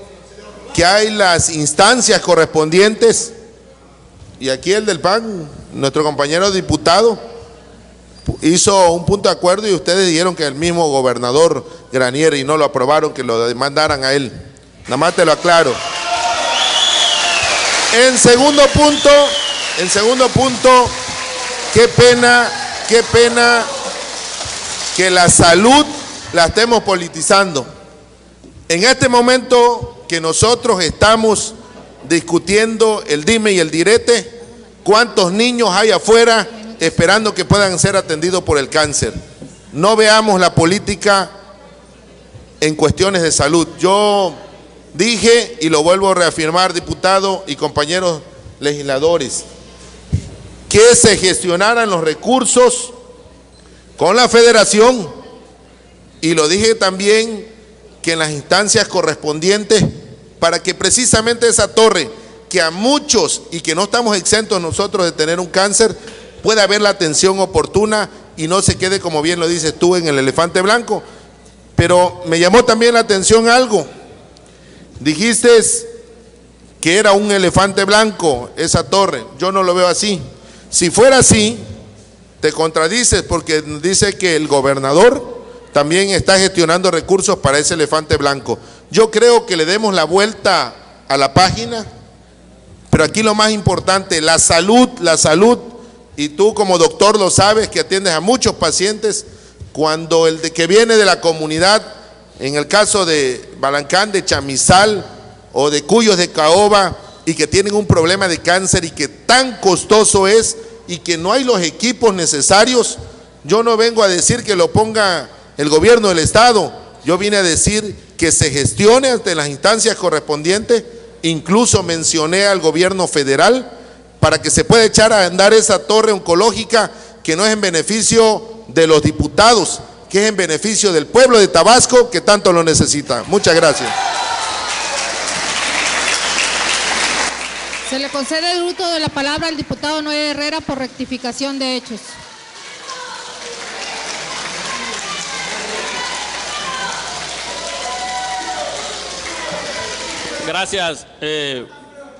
que hay las instancias correspondientes, y aquí el del PAN, nuestro compañero diputado, hizo un punto de acuerdo y ustedes dijeron que el mismo gobernador Granier, y no lo aprobaron, que lo demandaran a él. Nada más te lo aclaro. En segundo punto, qué pena que la salud la estemos politizando. En este momento que nosotros estamos discutiendo el dime y el direte, ¿cuántos niños hay afuera esperando que puedan ser atendidos por el cáncer? No veamos la política en cuestiones de salud. Yo dije, y lo vuelvo a reafirmar, diputado y compañeros legisladores, que se gestionaran los recursos con la federación, y lo dije también, que en las instancias correspondientes, para que precisamente esa torre, que a muchos, y que no estamos exentos nosotros de tener un cáncer, pueda haber la atención oportuna y no se quede, como bien lo dices tú, en el elefante blanco. Pero me llamó también la atención algo. Dijiste que era un elefante blanco esa torre. Yo no lo veo así. Si fuera así, te contradices, porque dice que el gobernador también está gestionando recursos para ese elefante blanco. Yo creo que le demos la vuelta a la página, pero aquí lo más importante, la salud, y tú como doctor lo sabes, que atiendes a muchos pacientes, cuando el que viene de la comunidad, en el caso de Balancán, de Chamizal o de Cuyos de Caoba, y que tienen un problema de cáncer y que tan costoso es y que no hay los equipos necesarios, yo no vengo a decir que lo ponga el gobierno del estado, yo vine a decir que se gestione ante las instancias correspondientes incluso mencioné al gobierno federal para que se pueda echar a andar esa torre oncológica que no es en beneficio de los diputados, que es en beneficio del pueblo de Tabasco que tanto lo necesita. Muchas gracias. Se le concede el uso de la palabra al diputado Noé Herrera por rectificación de hechos. Gracias.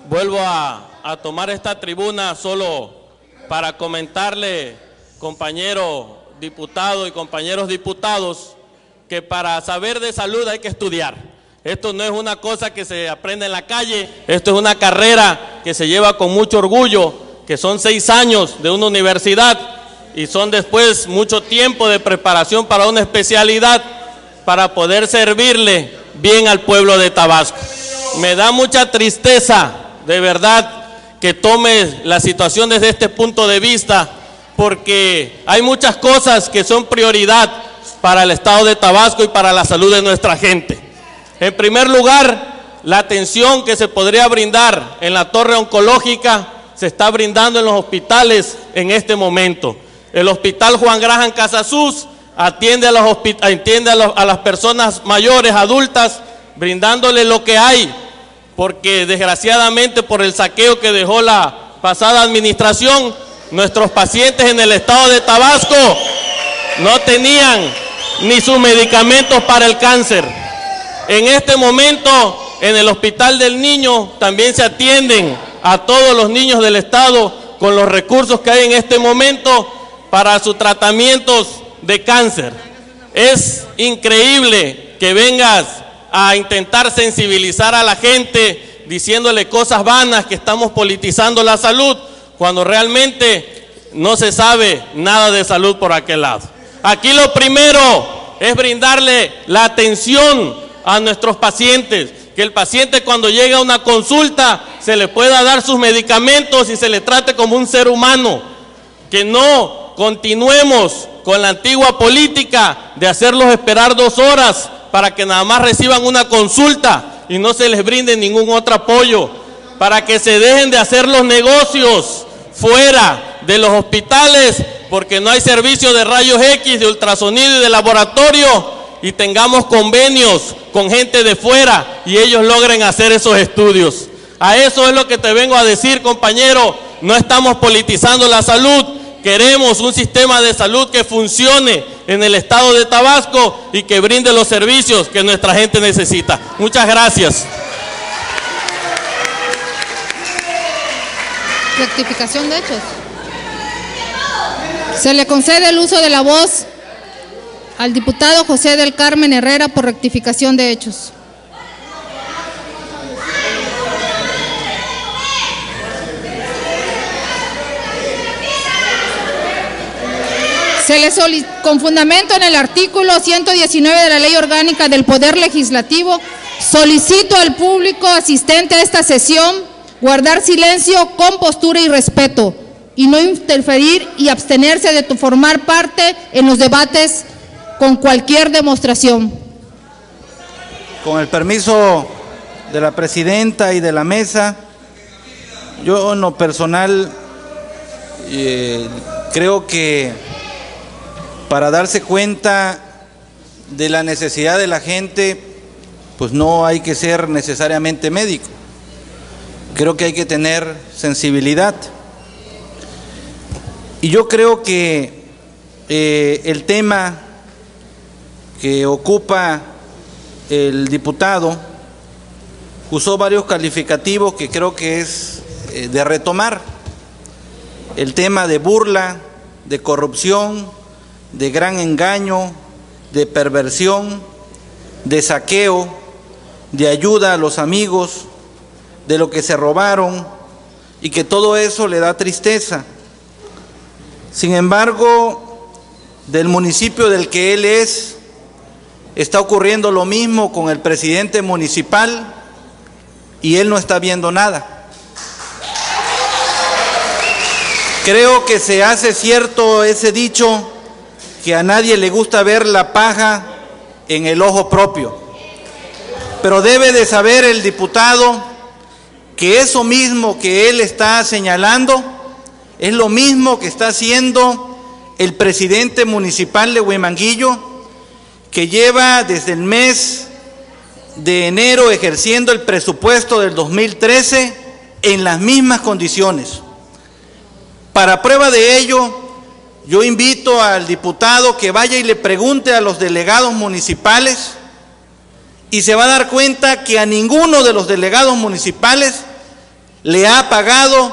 Vuelvo a tomar esta tribuna solo para comentarle, compañero diputado y compañeros diputados, que para saber de salud hay que estudiar. Esto no es una cosa que se aprende en la calle, esto es una carrera que se lleva con mucho orgullo, que son 6 años de una universidad y son después mucho tiempo de preparación para una especialidad para poder servirle bien al pueblo de Tabasco. Me da mucha tristeza, de verdad, que tome la situación desde este punto de vista, porque hay muchas cosas que son prioridad para el estado de Tabasco y para la salud de nuestra gente. En primer lugar, la atención que se podría brindar en la torre oncológica se está brindando en los hospitales en este momento. El Hospital Juan Graham Casasus atiende a las personas mayores, adultas, brindándole lo que hay, porque desgraciadamente por el saqueo que dejó la pasada administración, nuestros pacientes en el estado de Tabasco no tenían ni sus medicamentos para el cáncer. En este momento, en el Hospital del Niño también se atienden a todos los niños del estado con los recursos que hay en este momento para sus tratamientos de cáncer. Es increíble que vengas a intentar sensibilizar a la gente diciéndole cosas vanas, que estamos politizando la salud, cuando realmente no se sabe nada de salud por aquel lado. Aquí lo primero es brindarle la atención a nuestros pacientes, que el paciente cuando llega a una consulta se le pueda dar sus medicamentos y se le trate como un ser humano, que no continuemos con la antigua política de hacerlos esperar 2 horas para que nada más reciban una consulta y no se les brinde ningún otro apoyo, para que se dejen de hacer los negocios fuera de los hospitales, porque no hay servicio de rayos X, de ultrasonido y de laboratorio, y tengamos convenios con gente de fuera y ellos logren hacer esos estudios. A eso es lo que te vengo a decir, compañero. No estamos politizando la salud, queremos un sistema de salud que funcione en el estado de Tabasco y que brinde los servicios que nuestra gente necesita. Muchas gracias. Rectificación de hechos. Se le concede el uso de la voz al diputado José del Carmen Herrera por rectificación de hechos. Con fundamento en el artículo 119 de la Ley Orgánica del Poder Legislativo, solicito al público asistente a esta sesión guardar silencio, compostura y respeto, y no interferir y abstenerse de formar parte en los debates con cualquier demostración. Con el permiso de la presidenta y de la mesa, yo en lo personal creo que para darse cuenta de la necesidad de la gente, pues no hay que ser necesariamente médico. Creo que hay que tener sensibilidad. Y yo creo que el tema que ocupa el diputado usó varios calificativos que creo que es de retomar. El tema de burla, de corrupción, de gran engaño, de perversión, de saqueo, de ayuda a los amigos, de lo que se robaron, y que todo eso le da tristeza. Sin embargo, del municipio del que él es, está ocurriendo lo mismo con el presidente municipal y él no está viendo nada. Creo que se hace cierto ese dicho, que a nadie le gusta ver la paja en el ojo propio. Pero debe de saber el diputado que eso mismo que él está señalando es lo mismo que está haciendo el presidente municipal de Huimanguillo, que lleva desde el mes de enero ejerciendo el presupuesto del 2013 en las mismas condiciones. Para prueba de ello, yo invito al diputado que vaya y le pregunte a los delegados municipales y se va a dar cuenta que a ninguno de los delegados municipales le ha pagado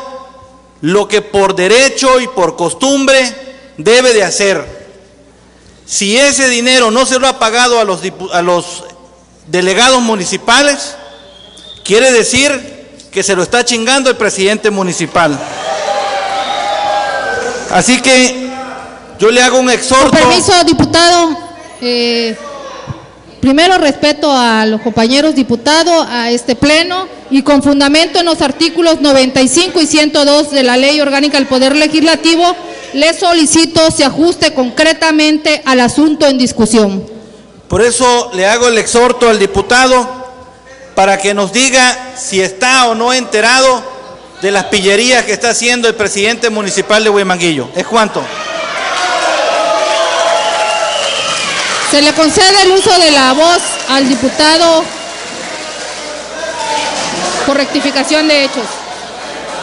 lo que por derecho y por costumbre debe de hacer. Si ese dinero no se lo ha pagado a los delegados municipales, quiere decir que se lo está chingando el presidente municipal. Así que yo le hago un exhorto. Con permiso, diputado. Primero, respeto a los compañeros diputados, a este pleno, y con fundamento en los artículos 95 y 102 de la Ley Orgánica del Poder Legislativo, le solicito se ajuste concretamente al asunto en discusión. Por eso le hago el exhorto al diputado para que nos diga si está o no enterado de las pillerías que está haciendo el presidente municipal de Huimanguillo. ¿Es cuánto? Se le concede el uso de la voz al diputado por rectificación de hechos.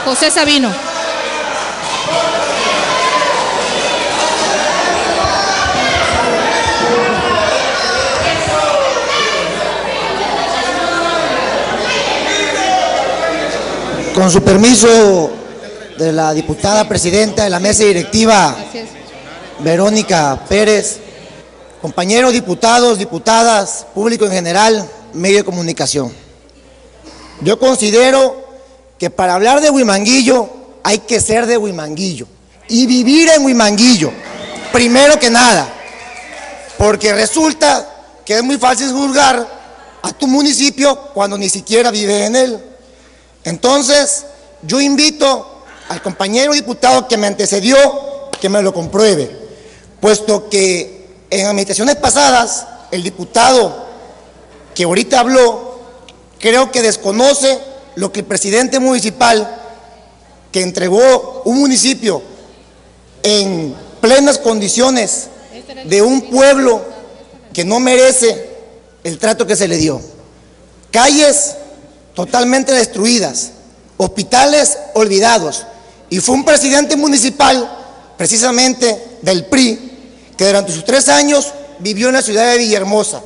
José Sabino. Con su permiso de la diputada presidenta de la mesa directiva, Verónica Pérez, compañeros diputados, diputadas, público en general, medio de comunicación. Yo considero que para hablar de Huimanguillo hay que ser de Huimanguillo y vivir en Huimanguillo, primero que nada, porque resulta que es muy fácil juzgar a tu municipio cuando ni siquiera vives en él. Entonces, yo invito al compañero diputado que me antecedió que me lo compruebe, puesto que en administraciones pasadas, el diputado que ahorita habló, creo que desconoce lo que el presidente municipal, que entregó un municipio en plenas condiciones de un pueblo que no merece el trato que se le dio. Calles totalmente destruidas, hospitales olvidados, y fue un presidente municipal, precisamente del PRI, que durante sus 3 años vivió en la ciudad de Villahermosa.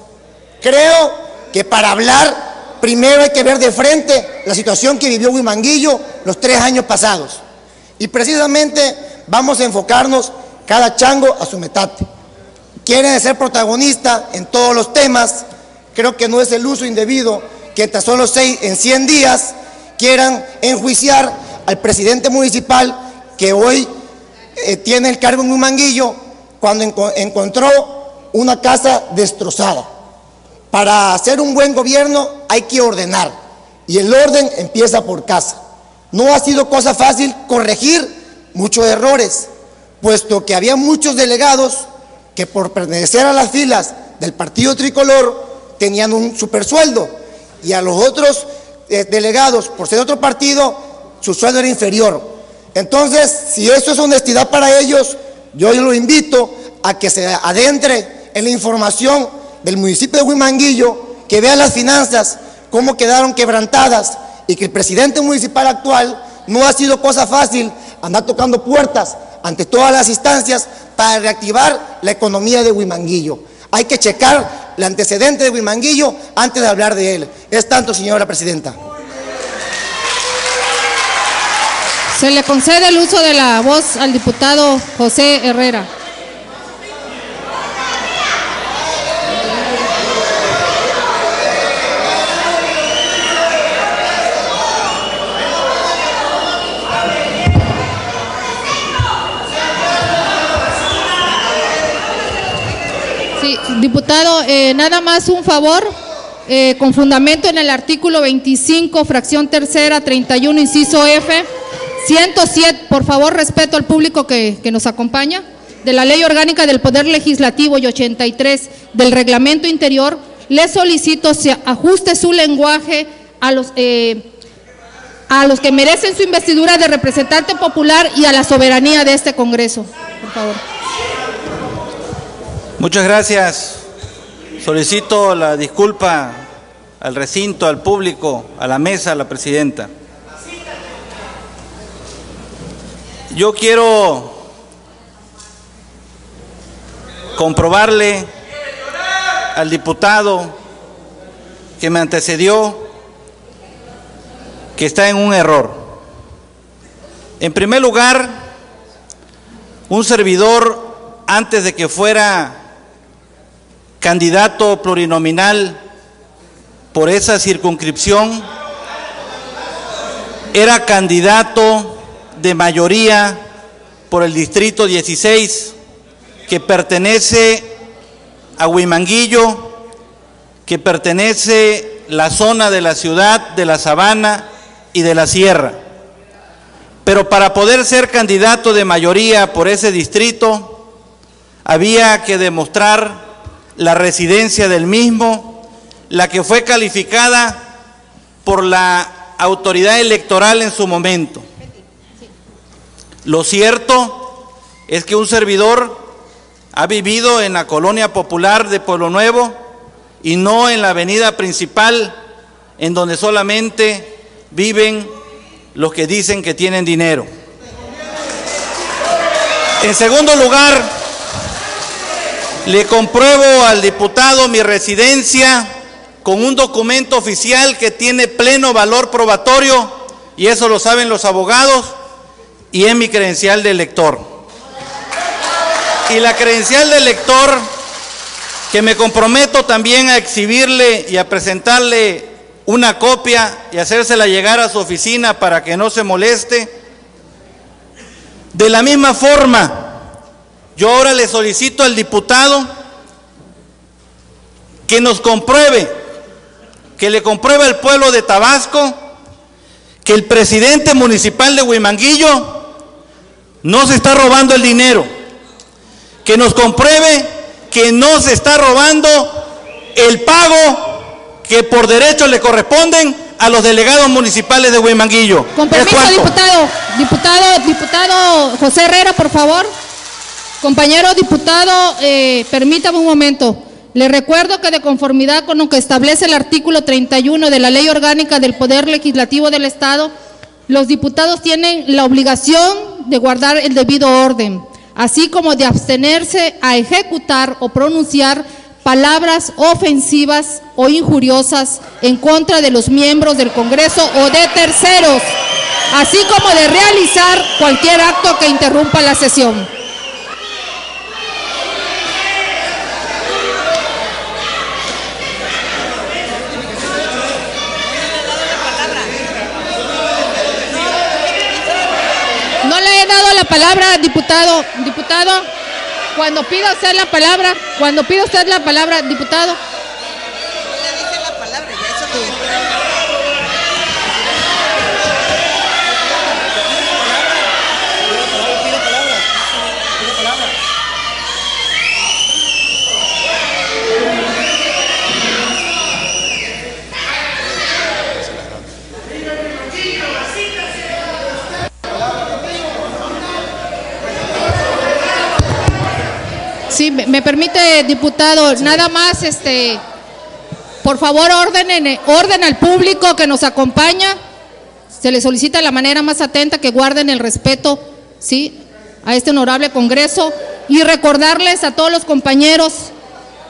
Creo que para hablar, primero hay que ver de frente la situación que vivió Huimanguillo los 3 años pasados, y precisamente vamos a enfocarnos cada chango a su metate. Quieren ser protagonistas en todos los temas. Creo que no es el uso indebido que tan solo 6 en 100 días quieran enjuiciar al presidente municipal que hoy tiene el cargo en Huimanguillo cuando encontró una casa destrozada. Para hacer un buen gobierno hay que ordenar, y el orden empieza por casa. No ha sido cosa fácil corregir muchos errores, puesto que había muchos delegados que por pertenecer a las filas del partido tricolor tenían un supersueldo, y a los otros delegados, por ser otro partido, su sueldo era inferior. Entonces, si eso es honestidad para ellos, yo lo invito a que se adentre en la información del municipio de Huimanguillo, que vea las finanzas, cómo quedaron quebrantadas, y que el presidente municipal actual no ha sido cosa fácil andar tocando puertas ante todas las instancias para reactivar la economía de Huimanguillo. Hay que checar el antecedente de Huimanguillo antes de hablar de él. Es tanto, señora presidenta. Se le concede el uso de la voz al diputado José Herrera. Sí, diputado, nada más un favor, con fundamento en el artículo 25, fracción tercera, 31, inciso F, 107, por favor, respeto al público que nos acompaña, de la Ley Orgánica del Poder Legislativo y 83 del Reglamento Interior, le solicito se ajuste su lenguaje a los a los que merecen su investidura de representante popular y a la soberanía de este Congreso. Por favor. Muchas gracias. Solicito la disculpa al recinto, al público, a la mesa, a la presidenta. Yo quiero comprobarle al diputado que me antecedió que está en un error. En primer lugar, un servidor, antes de que fuera candidato plurinominal por esa circunscripción, era candidato de mayoría por el distrito 16, que pertenece a Huimanguillo, que pertenece la zona de la ciudad, de la Sabana y de la Sierra. Pero para poder ser candidato de mayoría por ese distrito, había que demostrar la residencia del mismo, la que fue calificada por la autoridad electoral en su momento. Lo cierto es que un servidor ha vivido en la colonia popular de Pueblo Nuevo y no en la avenida principal, en donde solamente viven los que dicen que tienen dinero. En segundo lugar, le compruebo al diputado mi residencia con un documento oficial que tiene pleno valor probatorio, y eso lo saben los abogados, y es mi credencial de elector. Y la credencial de elector, que me comprometo también a exhibirle y a presentarle una copia y hacérsela llegar a su oficina para que no se moleste. De la misma forma, yo ahora le solicito al diputado que nos compruebe, que le compruebe al pueblo de Tabasco que el presidente municipal de Huimanguillo no se está robando el dinero, que nos compruebe que no se está robando el pago que por derecho le corresponden a los delegados municipales de Huimanguillo. Con permiso, diputado José Herrera, por favor. Compañero diputado, permítame un momento. Le recuerdo que de conformidad con lo que establece el artículo 31 de la Ley Orgánica del Poder Legislativo del Estado, los diputados tienen la obligación de guardar el debido orden, así como de abstenerse a ejecutar o pronunciar palabras ofensivas o injuriosas en contra de los miembros del Congreso o de terceros, así como de realizar cualquier acto que interrumpa la sesión. No le he dado la palabra, diputado. Cuando pida usted la palabra, diputado. Le dije la palabra, ya eso lo dije. Sí, me permite, diputado, nada más, por favor, orden al público que nos acompaña. Se le solicita de la manera más atenta que guarden el respeto, ¿sí?, a este honorable Congreso, y recordarles a todos los compañeros,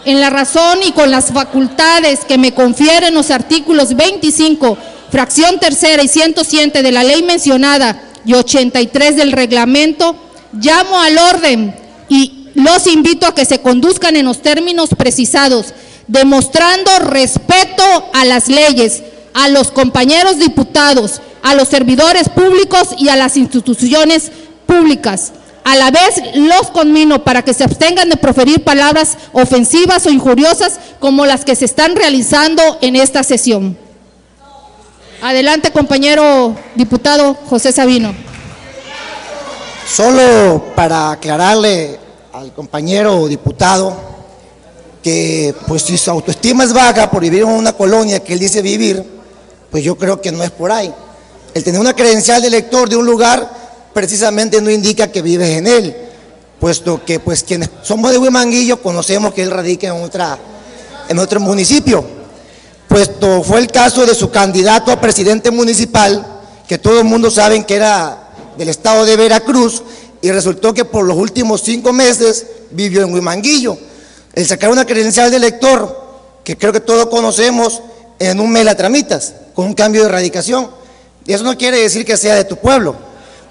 en la razón y con las facultades que me confieren los artículos 25, fracción tercera y 107 de la ley mencionada y 83 del reglamento, llamo al orden y los invito a que se conduzcan en los términos precisados, demostrando respeto a las leyes, a los compañeros diputados, a los servidores públicos y a las instituciones públicas. A la vez los conmino para que se abstengan de proferir palabras ofensivas o injuriosas como las que se están realizando en esta sesión. Adelante, compañero diputado José Sabino. Solo para aclararle al compañero diputado que pues si su autoestima es baja por vivir en una colonia que él dice vivir, pues yo creo que no es por ahí. el tener una credencial de elector de un lugar precisamente no indica que vives en él, puesto que pues quienes somos de Huimanguillo conocemos que él radica en otro municipio, puesto fue el caso de su candidato a presidente municipal, que todo el mundo sabe que era del estado de Veracruz, y resultó que por los últimos 5 meses vivió en Huimanguillo. El sacar una credencial de elector, que creo que todos conocemos, en un mes la tramitas, con un cambio de radicación, y eso no quiere decir que sea de tu pueblo,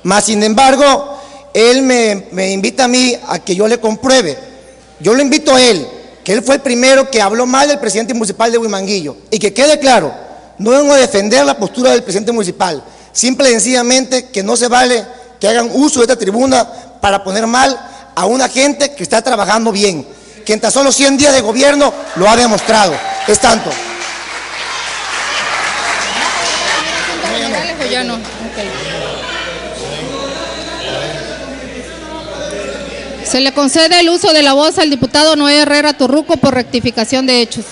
más sin embargo, él me invita a mí a que yo le compruebe. Yo lo invito a él, que él fue el primero que habló mal del presidente municipal de Huimanguillo, y que quede claro, no vengo a defender la postura del presidente municipal, simple y sencillamente que no se vale que hagan uso de esta tribuna para poner mal a una gente que está trabajando bien, que en tan solo 100 días de gobierno lo ha demostrado. Es tanto. Se le concede el uso de la voz al diputado Noé Herrera Torruco por rectificación de hechos.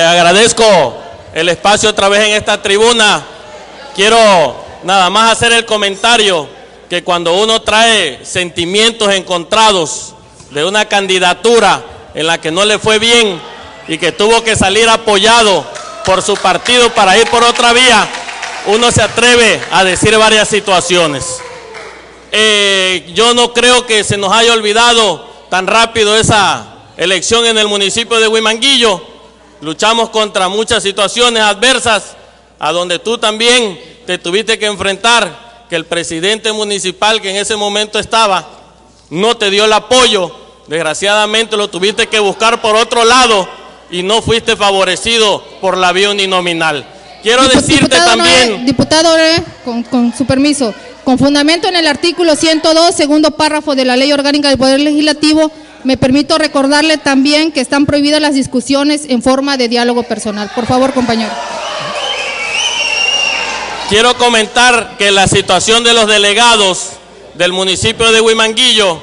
Agradezco el espacio otra vez en esta tribuna. Quiero nada más hacer el comentario que cuando uno trae sentimientos encontrados de una candidatura en la que no le fue bien y que tuvo que salir apoyado por su partido para ir por otra vía, uno se atreve a decir varias situaciones. Yo no creo que se nos haya olvidado tan rápido esa elección en el municipio de Huimanguillo. Luchamos contra muchas situaciones adversas, a donde tú también te tuviste que enfrentar, que el presidente municipal que en ese momento estaba no te dio el apoyo. Desgraciadamente lo tuviste que buscar por otro lado y no fuiste favorecido por la vía uninominal. Quiero decirte también... Diputado, con su permiso, con fundamento en el artículo 102, segundo párrafo de la Ley Orgánica del Poder Legislativo, me permito recordarle también que están prohibidas las discusiones en forma de diálogo personal. Por favor, compañero. Quiero comentar que la situación de los delegados del municipio de Huimanguillo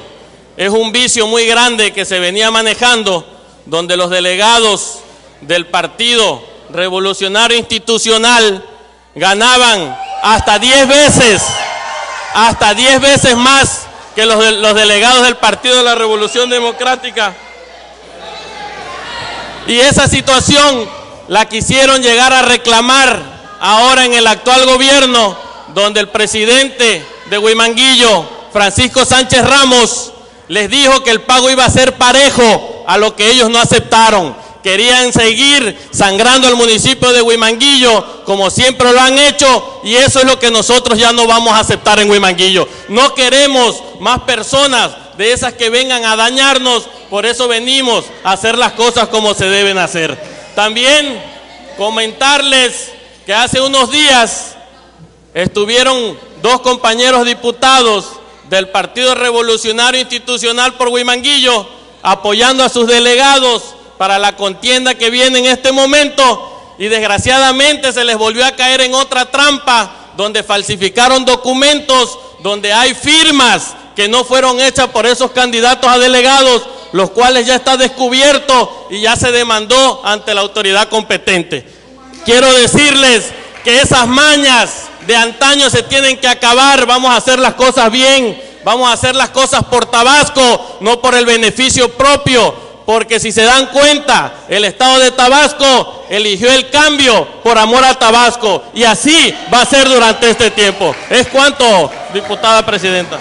es un vicio muy grande que se venía manejando, donde los delegados del Partido Revolucionario Institucional ganaban hasta 10 veces más que los delegados del Partido de la Revolución Democrática. Y esa situación la quisieron llegar a reclamar ahora en el actual gobierno, donde el presidente de Huimanguillo, Francisco Sánchez Ramos, les dijo que el pago iba a ser parejo, a lo que ellos no aceptaron. Querían seguir sangrando al municipio de Huimanguillo como siempre lo han hecho, y eso es lo que nosotros ya no vamos a aceptar en Huimanguillo. No queremos más personas de esas que vengan a dañarnos, por eso venimos a hacer las cosas como se deben hacer. También comentarles que hace unos días estuvieron 2 compañeros diputados del Partido Revolucionario Institucional por Huimanguillo apoyando a sus delegados para la contienda que viene en este momento, y desgraciadamente se les volvió a caer en otra trampa donde falsificaron documentos, donde hay firmas que no fueron hechas por esos candidatos a delegados, los cuales ya está descubierto y ya se demandó ante la autoridad competente. Quiero decirles que esas mañas de antaño se tienen que acabar. Vamos a hacer las cosas bien, vamos a hacer las cosas por Tabasco, no por el beneficio propio, porque si se dan cuenta, el Estado de Tabasco eligió el cambio por amor a Tabasco, y así va a ser durante este tiempo. Es cuanto, diputada presidenta.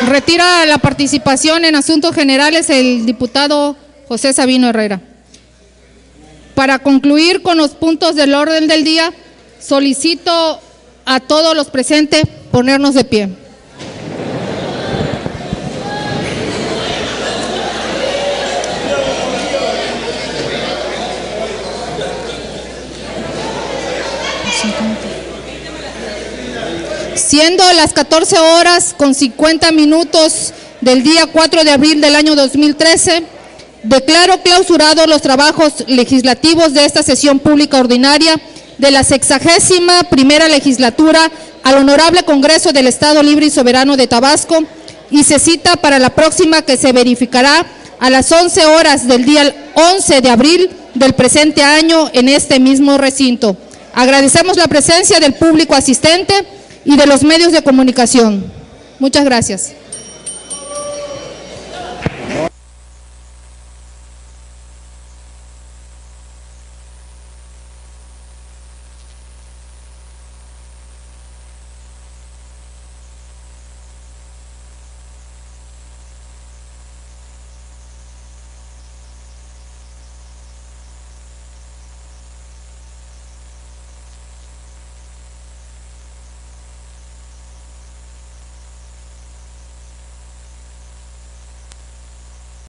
Retira la participación en asuntos generales el diputado José Sabino Herrera. Para concluir con los puntos del orden del día, solicito a todos los presentes ponernos de pie. Siendo las 14 horas con 50 minutos del día 4 de abril del año 2013, declaro clausurados los trabajos legislativos de esta sesión pública ordinaria de la 61ª legislatura al Honorable Congreso del Estado Libre y Soberano de Tabasco, y se cita para la próxima, que se verificará a las 11 horas del día 11 de abril del presente año en este mismo recinto. Agradecemos la presencia del público asistente y de los medios de comunicación. Muchas gracias.